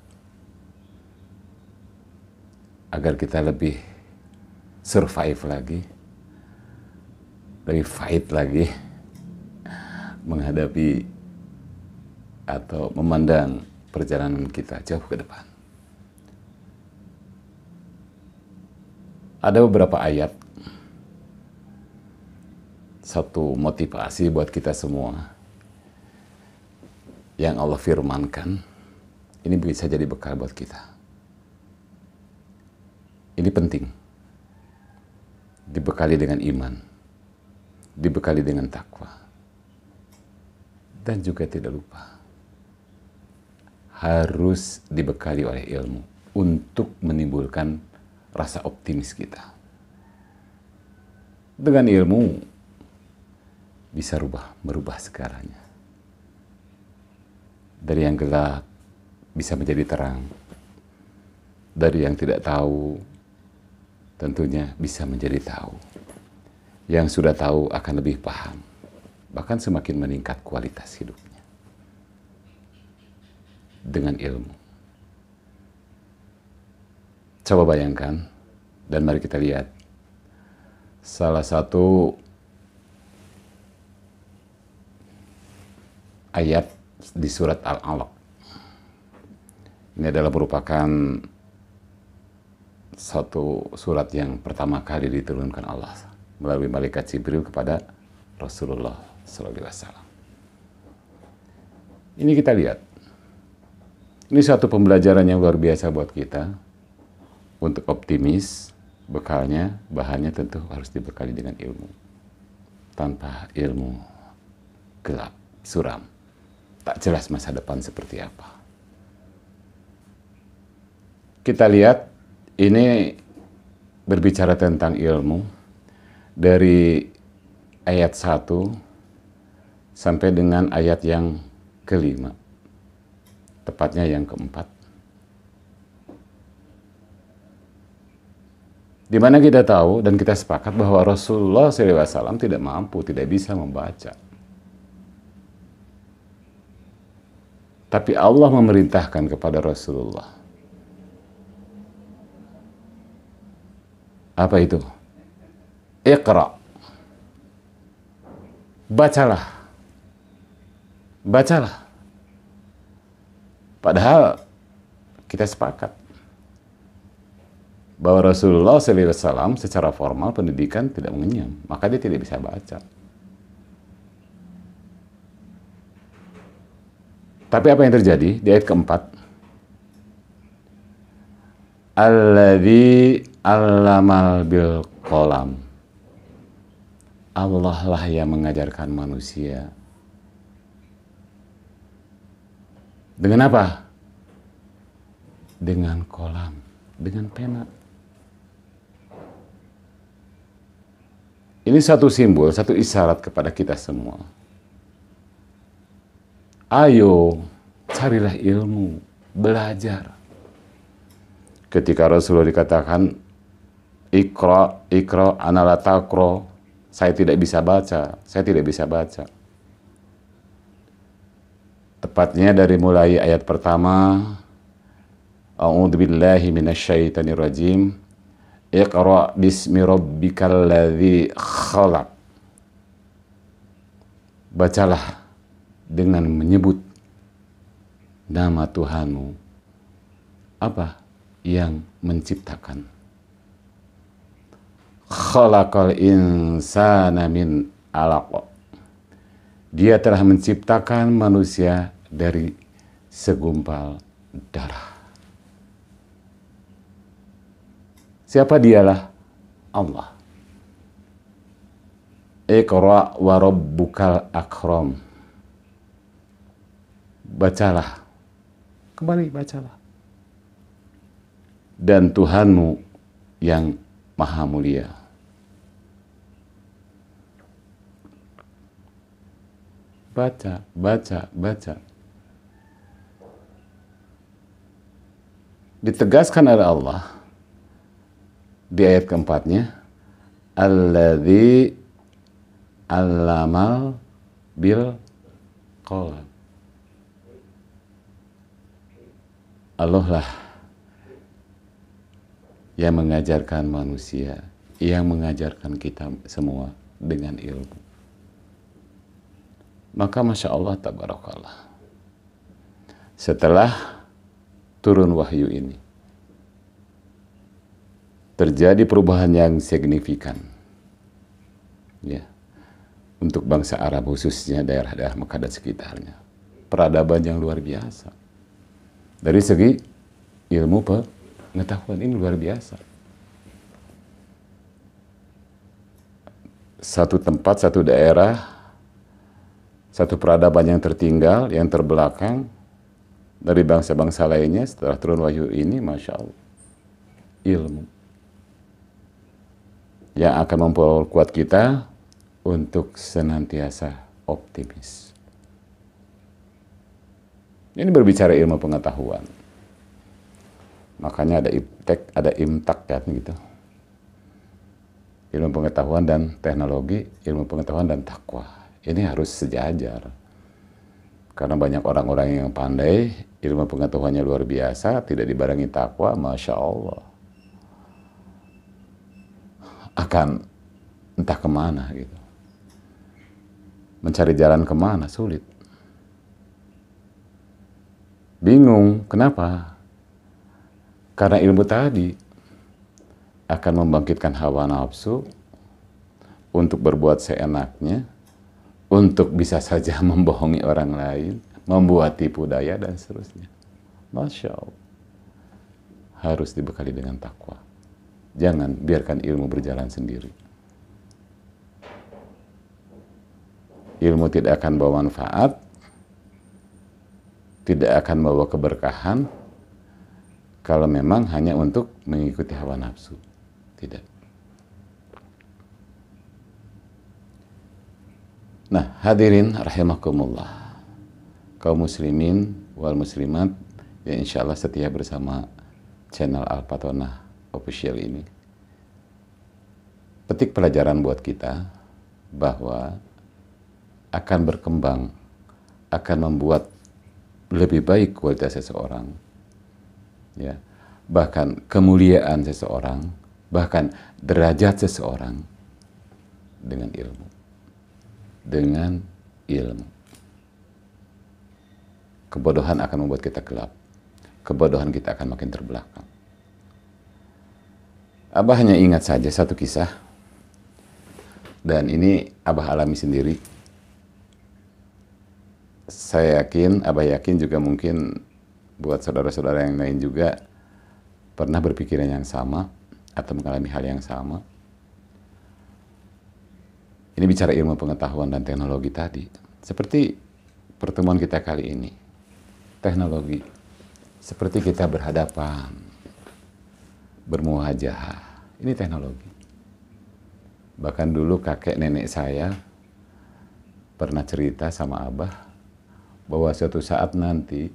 agar kita lebih survive lagi, lebih fight lagi menghadapi atau memandang perjalanan kita jauh ke depan. Ada beberapa ayat, satu motivasi buat kita semua yang Allah firmankan, ini bisa jadi bekal buat kita. Ini penting, dibekali dengan iman, dibekali dengan takwa, dan juga tidak lupa harus dibekali oleh ilmu untuk menimbulkan rasa optimis kita. Dengan ilmu bisa merubah segalanya. Dari yang gelap bisa menjadi terang. Dari yang tidak tahu tentunya bisa menjadi tahu. Yang sudah tahu akan lebih paham. Bahkan semakin meningkat kualitas hidupnya. Dengan ilmu. Coba bayangkan, dan mari kita lihat salah satu ayat di surat Al-Alaq. Ini adalah merupakan satu surat yang pertama kali diturunkan Allah melalui malaikat Jibril kepada Rasulullah SAW. Ini kita lihat. Ini suatu pembelajaran yang luar biasa buat kita. Untuk optimis, bekalnya, bahannya tentu harus dibekali dengan ilmu. Tanpa ilmu, gelap, suram. Tak jelas masa depan seperti apa. Kita lihat, ini berbicara tentang ilmu. Dari ayat 1 sampai dengan ayat yang ke-5. Tepatnya yang ke-4. Di mana kita tahu dan kita sepakat bahwa Rasulullah SAW tidak mampu, tidak bisa membaca. Tapi Allah memerintahkan kepada Rasulullah. Apa itu? Iqra. Bacalah. Bacalah. Padahal kita sepakat bahwa Rasulullah SAW secara formal pendidikan tidak mengenyam, maka dia tidak bisa baca. Tapi apa yang terjadi di ayat keempat? Alladzi allamal bil qalam. Allah lah yang mengajarkan manusia. Dengan apa? Dengan qalam, dengan pena. Ini satu simbol, satu isyarat kepada kita semua. Ayo, carilah ilmu, belajar. Ketika Rasulullah dikatakan, Iqra, ana la taqra, saya tidak bisa baca, saya tidak bisa baca. Tepatnya dari mulai ayat pertama, A'udzubillahi minasyaitonir rajim, Iqra bismi rabbikal ladzi khalaq. Bacalah dengan menyebut nama Tuhanmu, apa? Yang menciptakan. Khalaqal insana min 'alaq. Dia telah menciptakan manusia dari segumpal darah. Siapa dialah? Allah. Iqra wa rabbukal akram. Bacalah. Kembali bacalah. Dan Tuhanmu yang maha mulia. Baca, baca, baca. Ditegaskan oleh Allah di ayat keempatnya, alladzi allamal bil qalam. Allah lah yang mengajarkan manusia, yang mengajarkan kita semua dengan ilmu. Maka Masya Allah, tabarakallah, setelah turun wahyu ini, terjadi perubahan yang signifikan, ya, untuk bangsa Arab, khususnya daerah-daerah Mekah dan sekitarnya. Peradaban yang luar biasa. Dari segi ilmu pengetahuan ini luar biasa. Satu tempat, satu daerah, satu peradaban yang tertinggal, yang terbelakang dari bangsa-bangsa lainnya setelah turun wahyu ini, Masya Allah, ilmu yang akan memperkuat kita untuk senantiasa optimis. Ini berbicara ilmu pengetahuan. Makanya ada iptek, ada imtak kan gitu. Ilmu pengetahuan dan teknologi, ilmu pengetahuan dan takwa. Ini harus sejajar. Karena banyak orang-orang yang pandai, ilmu pengetahuannya luar biasa, tidak dibarengi takwa, Masya Allah, akan entah kemana gitu. Mencari jalan kemana, sulit. Bingung, kenapa? Karena ilmu tadi akan membangkitkan hawa nafsu untuk berbuat seenaknya, untuk bisa saja membohongi orang lain, membuat tipu daya, dan seterusnya. Masya Allah. Harus dibekali dengan takwa. Jangan biarkan ilmu berjalan sendiri. Ilmu tidak akan bawa manfaat, tidak akan bawa keberkahan, kalau memang hanya untuk mengikuti hawa nafsu. Tidak. Nah, hadirin rahimakumullah, kaum muslimin wal muslimat yang insya Allah setia bersama channel Al-Fatonah Official ini. petik pelajaran buat kita bahwa akan berkembang, akan membuat lebih baik kualitas seseorang, ya, bahkan kemuliaan seseorang, bahkan derajat seseorang dengan ilmu. Dengan ilmu. Kebodohan akan membuat kita gelap. Kebodohan kita akan makin terbelakang. Abah hanya ingat saja satu kisah, dan ini Abah alami sendiri. Saya yakin, Abah yakin juga mungkin buat saudara-saudara yang lain juga pernah berpikiran yang sama atau mengalami hal yang sama. Ini bicara ilmu pengetahuan dan teknologi tadi. Seperti pertemuan kita kali ini. Teknologi. Seperti kita berhadapan, bermuhajah. Ini teknologi. Bahkan dulu kakek nenek saya pernah cerita sama Abah bahwa suatu saat nanti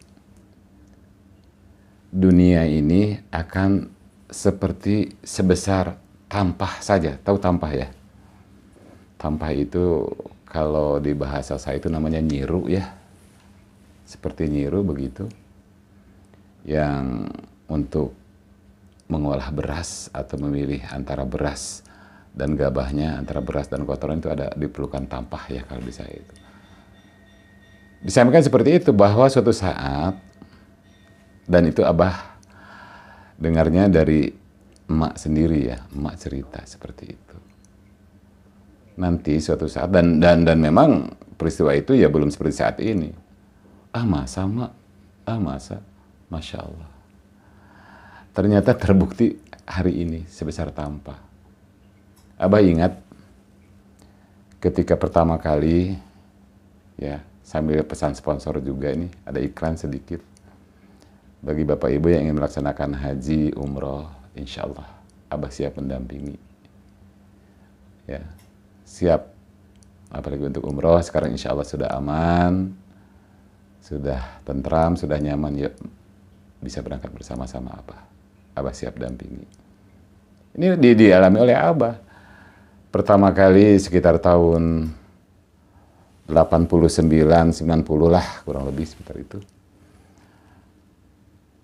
dunia ini akan seperti sebesar tampah saja. Tahu tampah ya? Tampah itu kalau di bahasa saya itu namanya nyiru ya. Seperti nyiru begitu. Yang untuk mengolah beras atau memilih antara beras dan gabahnya, antara beras dan kotoran itu ada diperlukan tampah ya kalau di saya itu. Disampaikan seperti itu bahwa suatu saat, dan itu Abah dengarnya dari emak sendiri ya, emak cerita seperti itu. Nanti suatu saat, dan memang peristiwa itu ya belum seperti saat ini. Masa mak? Masa? Masya Allah. Ternyata terbukti hari ini sebesar tampah. Abah ingat ketika pertama kali, ya sambil pesan sponsor juga ini, ada iklan sedikit. Bagi Bapak Ibu yang ingin melaksanakan haji, umroh, insya Allah Abah siap mendampingi. Ya, siap. Apalagi untuk umroh, sekarang insya Allah sudah aman, sudah tentram, sudah nyaman, yuk bisa berangkat bersama-sama Abah. Abah siap dampingi. Ini dialami oleh Abah. Pertama kali sekitar tahun 89, 90 lah, kurang lebih sekitar itu.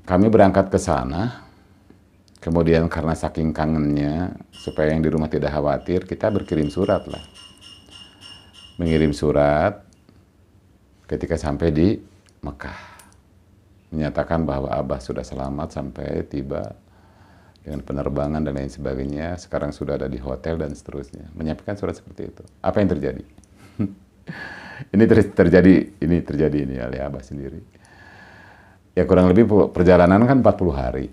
Kami berangkat ke sana, kemudian karena saking kangennya, supaya yang di rumah tidak khawatir, kita berkirim surat lah. Mengirim surat ketika sampai di Mekah. Menyatakan bahwa Abah sudah selamat sampai tiba dengan penerbangan dan lain sebagainya. Sekarang sudah ada di hotel dan seterusnya. Menyampaikan surat seperti itu. Apa yang terjadi? Ini terjadi oleh Abah sendiri. Ya kurang lebih perjalanan kan 40 hari.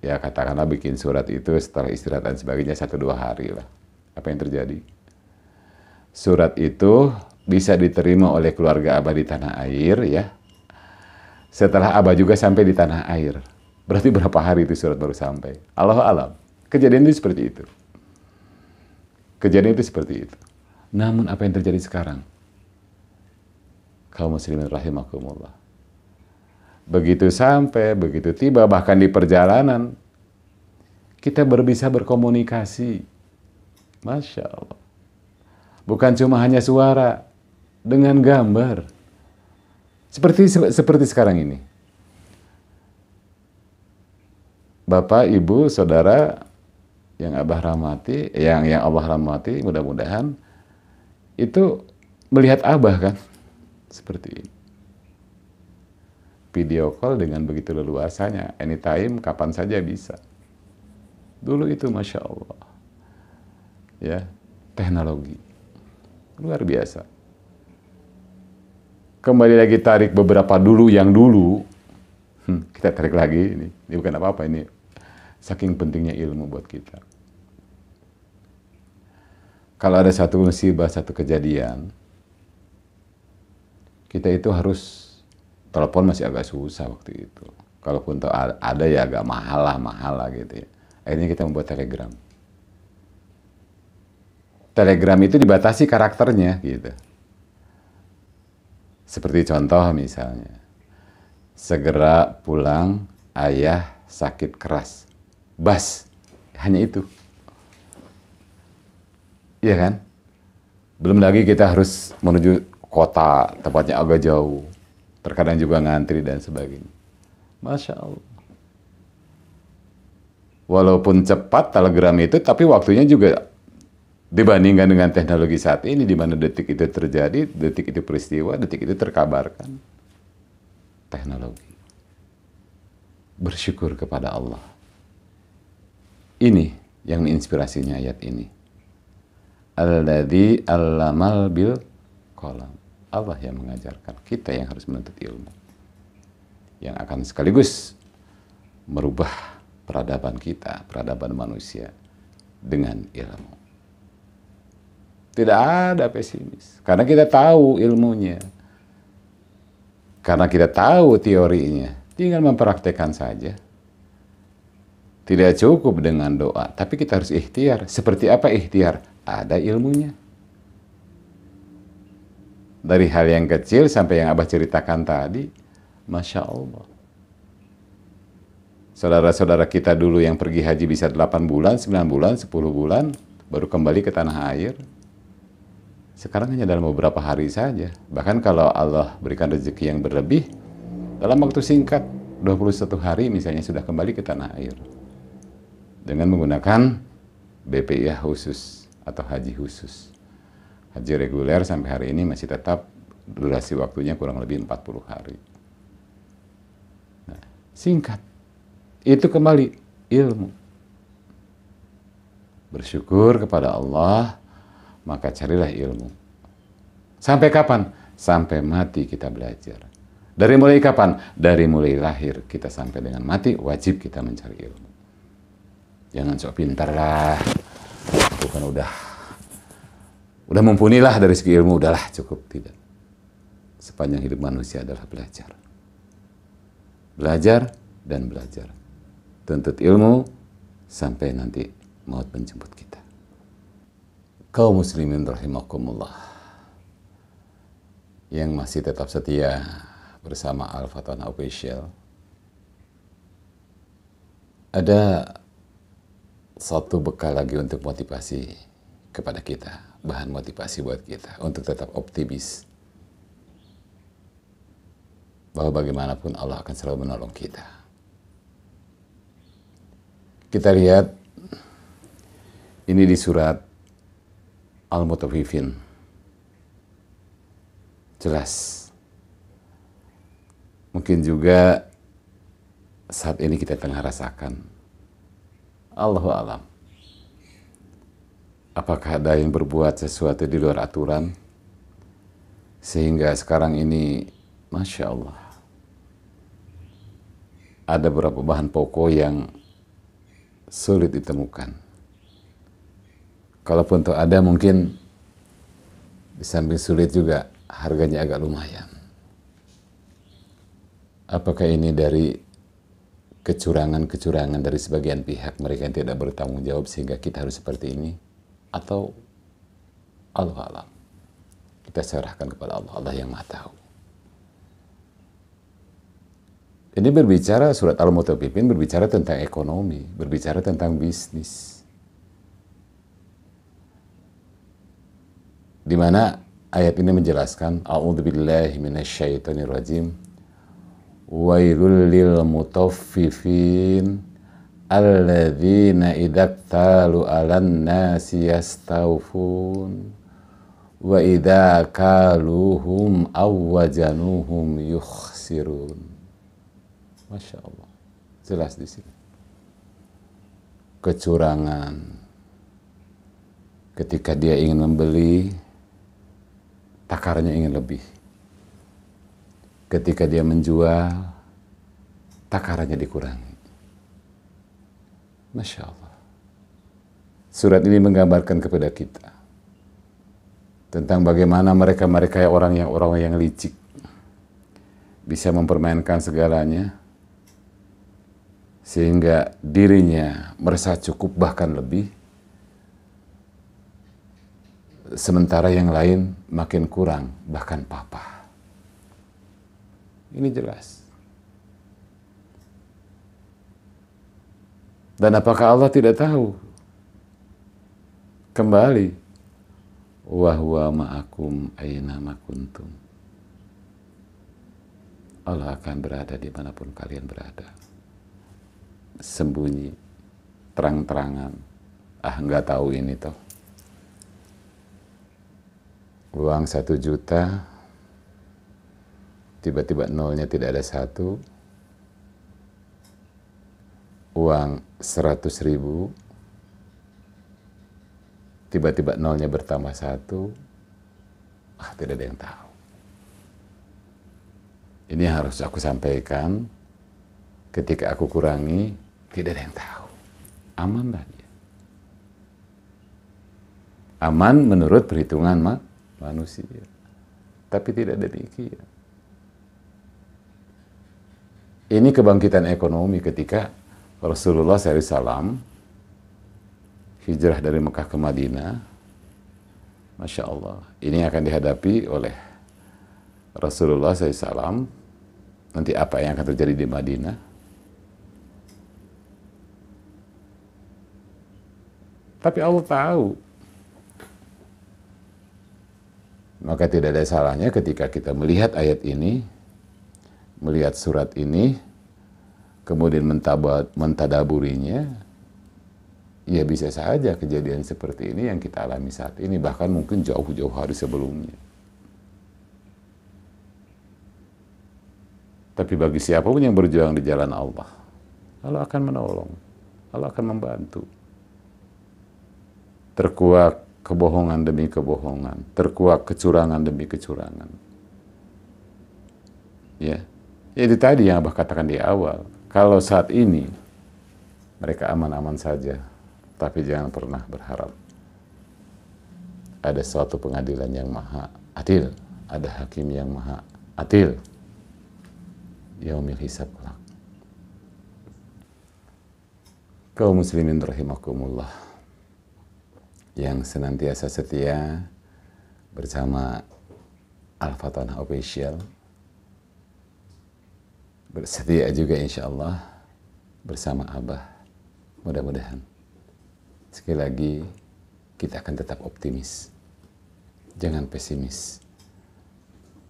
Ya katakanlah bikin surat itu setelah istirahat dan sebagainya 1-2 hari lah. Apa yang terjadi? Surat itu bisa diterima oleh keluarga Abah di tanah air ya. Setelah Abah juga sampai di tanah air. Berarti berapa hari itu surat baru sampai? Allahu a'lam. Kejadian itu seperti itu. Kejadian itu seperti itu. Namun apa yang terjadi sekarang? Kaum muslimin rahimakumullah. Begitu sampai, begitu tiba, bahkan di perjalanan, kita bisa berkomunikasi. Masya Allah. Bukan cuma hanya suara, dengan gambar. Seperti sekarang ini. Bapak, Ibu, Saudara yang Abah rahmati, yang Allah rahmati, mudah-mudahan itu melihat Abah kan seperti ini. Video call dengan begitu leluasanya, anytime, kapan saja bisa. Dulu itu Masya Allah. Ya, teknologi. Luar biasa. Kembali lagi tarik beberapa dulu yang dulu. Kita tarik lagi, ini bukan apa-apa, ini saking pentingnya ilmu buat kita. Kalau ada satu musibah, satu kejadian, kita itu harus telepon masih agak susah waktu itu. Kalaupun ada ya agak mahal lah gitu ya. Akhirnya kita membuat telegram. Telegram itu dibatasi karakternya gitu. Seperti contoh misalnya, segera pulang, ayah sakit keras. Bas, hanya itu. Iya kan? Belum lagi kita harus menuju kota, tempatnya agak jauh. Terkadang juga ngantri dan sebagainya. Masya Allah. Walaupun cepat telegram itu, tapi waktunya juga dibandingkan dengan teknologi saat ini, di mana detik itu terjadi, detik itu peristiwa, detik itu terkabarkan. Teknologi. Bersyukur kepada Allah. Ini yang menginspirasinya ayat ini. Alladzi allamal bil qalam. Allah yang mengajarkan, kita yang harus menuntut ilmu. Yang akan sekaligus merubah peradaban kita, peradaban manusia dengan ilmu. Tidak ada pesimis, karena kita tahu ilmunya. Karena kita tahu teorinya, tinggal mempraktekkan saja. Tidak cukup dengan doa, tapi kita harus ikhtiar. Seperti apa ikhtiar? Ada ilmunya. Dari hal yang kecil sampai yang Abah ceritakan tadi, Masya Allah. Saudara-saudara kita dulu yang pergi haji bisa 8 bulan, 9 bulan, 10 bulan, baru kembali ke tanah air. Sekarang hanya dalam beberapa hari saja. Bahkan kalau Allah berikan rezeki yang berlebih, dalam waktu singkat, 21 hari misalnya sudah kembali ke tanah air. Dengan menggunakan BPIH khusus atau haji khusus. Haji reguler sampai hari ini masih tetap durasi waktunya kurang lebih 40 hari. Nah, singkat. Itu kembali ilmu. Bersyukur kepada Allah, maka carilah ilmu. Sampai kapan? Sampai mati kita belajar. Dari mulai kapan? Dari mulai lahir kita sampai dengan mati, wajib kita mencari ilmu. Jangan sok pintar lah. Aku kan udah mumpuni lah dari segi ilmu, udahlah cukup. Tidak. Sepanjang hidup manusia adalah belajar. Belajar dan belajar. Tuntut ilmu sampai nanti maut menjemput kita. Kaum muslimin rahimakumullah, yang masih tetap setia bersama Al-Fathan Official, ada satu bekal lagi untuk motivasi kepada kita, bahan motivasi buat kita untuk tetap optimis bahwa bagaimanapun Allah akan selalu menolong kita. Kita lihat ini di surat Al-Mutaffifin. Jelas. Mungkin juga saat ini kita tengah rasakan. Allahu a'lam. Apakah ada yang berbuat sesuatu di luar aturan sehingga sekarang ini, Masya Allah, ada beberapa bahan pokok yang sulit ditemukan. Kalaupun tuh ada, mungkin di samping sulit juga harganya agak lumayan. Apakah ini dari kecurangan-kecurangan dari sebagian pihak, mereka yang tidak bertanggung jawab sehingga kita harus seperti ini? Atau Allah alam, kita serahkan kepada Allah, Allah yang Maha Tahu. Ini berbicara, surat Al-Mutaffifin berbicara tentang ekonomi, berbicara tentang bisnis. Di mana ayat ini menjelaskan, A'udzubillahi minasyaitonirrajim, wailul lil mutaffifin alladzina idza talu 'alan nasi yastawfun wa idza kaluhum aw wajanuhum yukhsirun. Masya Allah, jelas di sini. Kecurangan ketika dia ingin membeli, takarnya ingin lebih. Ketika dia menjual, takarannya dikurangi. Masya Allah. Surat ini menggambarkan kepada kita tentang bagaimana mereka orang yang licik bisa mempermainkan segalanya sehingga dirinya merasa cukup bahkan lebih, sementara yang lain makin kurang bahkan papa. Ini jelas. Dan apakah Allah tidak tahu? Kembali, wa huwa ma'akum aina ma kuntum. Allah akan berada dimanapun kalian berada. Sembunyi, terang-terangan. Nggak tahu ini toh. Uang 1 juta, tiba-tiba nolnya tidak ada 1. Uang 100.000, tiba-tiba nolnya bertambah 1. Tidak ada yang tahu. Ini harus aku sampaikan. Ketika aku kurangi, tidak ada yang tahu. Amanlah dia. Aman menurut perhitungan manusia. Tapi tidak demikian. Ini kebangkitan ekonomi ketika Rasulullah SAW hijrah dari Mekah ke Madinah. Masya Allah. Ini akan dihadapi oleh Rasulullah SAW. Nanti apa yang akan terjadi di Madinah? Tapi Allah tahu. Maka tidak ada salahnya ketika kita melihat ayat ini, melihat surat ini, kemudian mentadaburinya, ya bisa saja kejadian seperti ini yang kita alami saat ini, bahkan mungkin jauh-jauh hari sebelumnya. Tapi bagi siapapun yang berjuang di jalan Allah, Allah akan menolong, Allah akan membantu. Terkuak kebohongan demi kebohongan, terkuak kecurangan demi kecurangan. Ya, itu tadi yang Abah katakan di awal. Kalau saat ini mereka aman-aman saja, tapi jangan pernah berharap ada suatu pengadilan yang maha adil, ada hakim yang maha adil. Yaumil hisab kelak. Kaum muslimin rahimakumullah, yang senantiasa setia bersama Al-Fatanah Official, bersedia juga insya Allah bersama Abah. Mudah-mudahan sekali lagi kita akan tetap optimis, jangan pesimis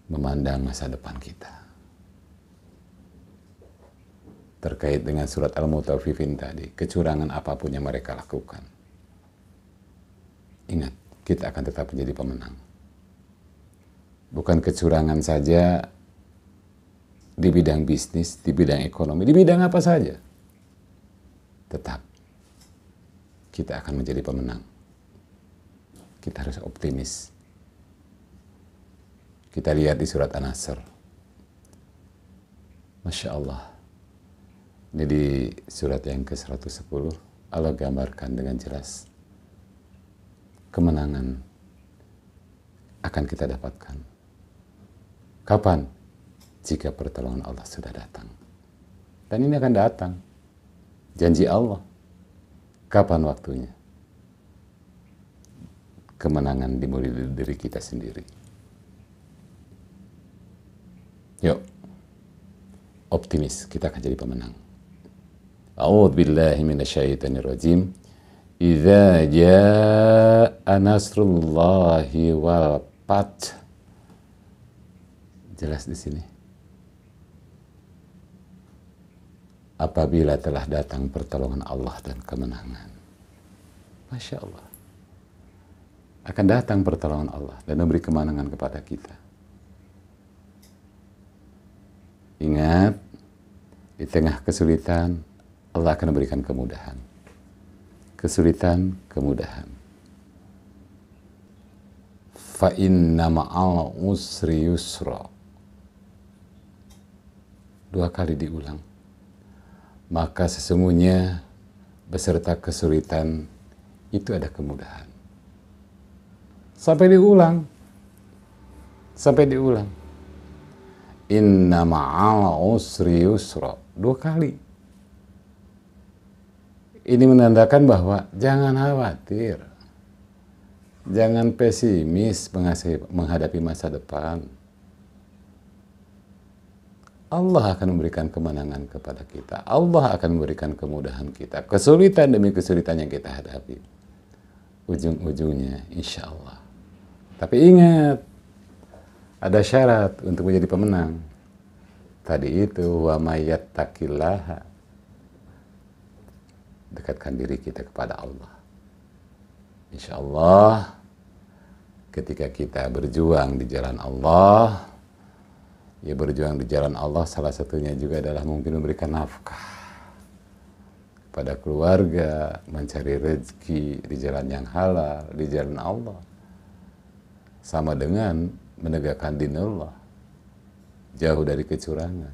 memandang masa depan kita. Terkait dengan surat Al-Mutaffifin tadi, kecurangan apapun yang mereka lakukan, ingat, kita akan tetap menjadi pemenang. Bukan kecurangan saja di bidang bisnis, di bidang ekonomi, di bidang apa saja. Tetap kita akan menjadi pemenang. Kita harus optimis. Kita lihat di surat An-Nasr. Masya Allah. Ini di surat yang ke-110, Allah gambarkan dengan jelas. Kemenangan akan kita dapatkan. Kapan? Jika pertolongan Allah sudah datang. Dan ini akan datang. Janji Allah. Kapan waktunya? Kemenangan dimulai dari diri kita sendiri. Yuk, optimis, kita akan jadi pemenang. A'udzu billahi minasyaitonir rajim. Idza jaa nasrullahi wal fath. Jelas di sini. Apabila telah datang pertolongan Allah dan kemenangan. Masya Allah. Akan datang pertolongan Allah dan memberi kemenangan kepada kita. Ingat, di tengah kesulitan, Allah akan memberikan kemudahan. Kesulitan, kemudahan. Fa inna ma'al usri yusra. 2 kali diulang. Maka sesungguhnya beserta kesulitan itu ada kemudahan. Sampai diulang. Sampai diulang. Inna ma'al usri yusra. 2 kali. Ini menandakan bahwa jangan khawatir. Jangan pesimis menghadapi masa depan. Allah akan memberikan kemenangan kepada kita. Allah akan memberikan kemudahan kita. Kesulitan demi kesulitan yang kita hadapi. Ujung-ujungnya insya Allah Tapi ingat, ada syarat untuk menjadi pemenang. Tadi itu, wa mayyattaqillaha, dekatkan diri kita kepada Allah. Insya Allah, ketika kita berjuang di jalan Allah, ya berjuang di jalan Allah salah satunya juga adalah mungkin memberikan nafkah pada keluarga, mencari rezeki di jalan yang halal, di jalan Allah. Sama dengan menegakkan dinullah, jauh dari kecurangan.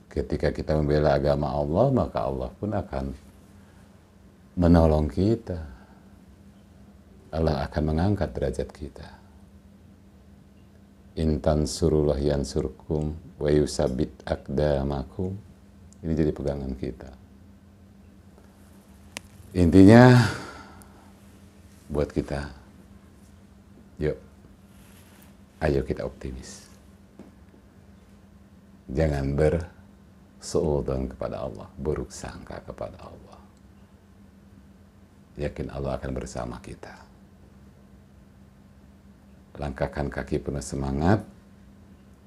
Ketika kita membela agama Allah, maka Allah pun akan menolong kita. Allah akan mengangkat derajat kita. In tansurullah yansurkum wa yusabbit aqdamakum. Ini jadi pegangan kita. Intinya buat kita, yuk, ayo kita optimis. Jangan bersuudzon kepada Allah, buruk sangka kepada Allah. Yakin Allah akan bersama kita. Langkahkan kaki penuh semangat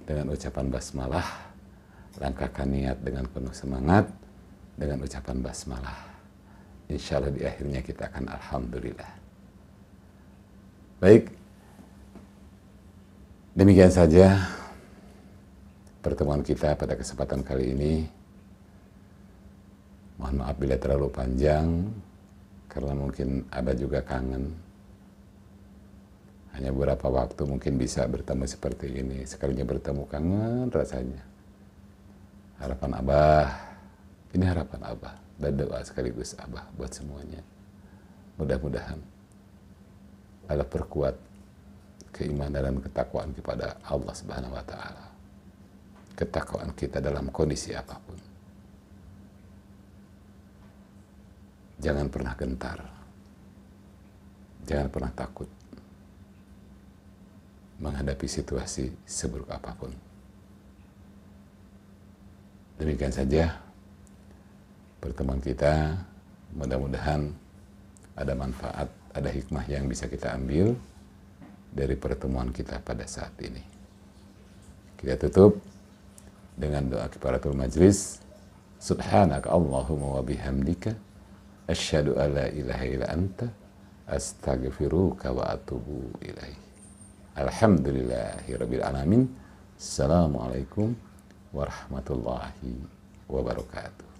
dengan ucapan basmalah. Langkahkan niat dengan penuh semangat dengan ucapan basmalah. Insya Allah di akhirnya kita akan alhamdulillah. Baik, demikian saja pertemuan kita pada kesempatan kali ini. Mohon maaf bila terlalu panjang, karena mungkin Abah juga kangen. Hanya beberapa waktu mungkin bisa bertemu seperti ini. Sekalinya bertemu kangen rasanya. Harapan Abah, ini harapan Abah, dan doa sekaligus Abah buat semuanya. Mudah-mudahan Allah perkuat keimanan dan ketakwaan kepada Allah Subhanahu wa Ta'ala. Ketakwaan kita dalam kondisi apapun. Jangan pernah gentar. Jangan pernah takut menghadapi situasi seburuk apapun. Demikian saja pertemuan kita. Mudah-mudahan ada manfaat, ada hikmah yang bisa kita ambil dari pertemuan kita pada saat ini. Kita tutup dengan doa kifaratul majlis. Subhanaka Allahumma wa bihamdika asyhadu an la ilaha illa anta astaghfiruka wa atubu ilaih. Alhamdulillahirabbil alamin. Assalamualaikum warahmatullahi wabarakatuh.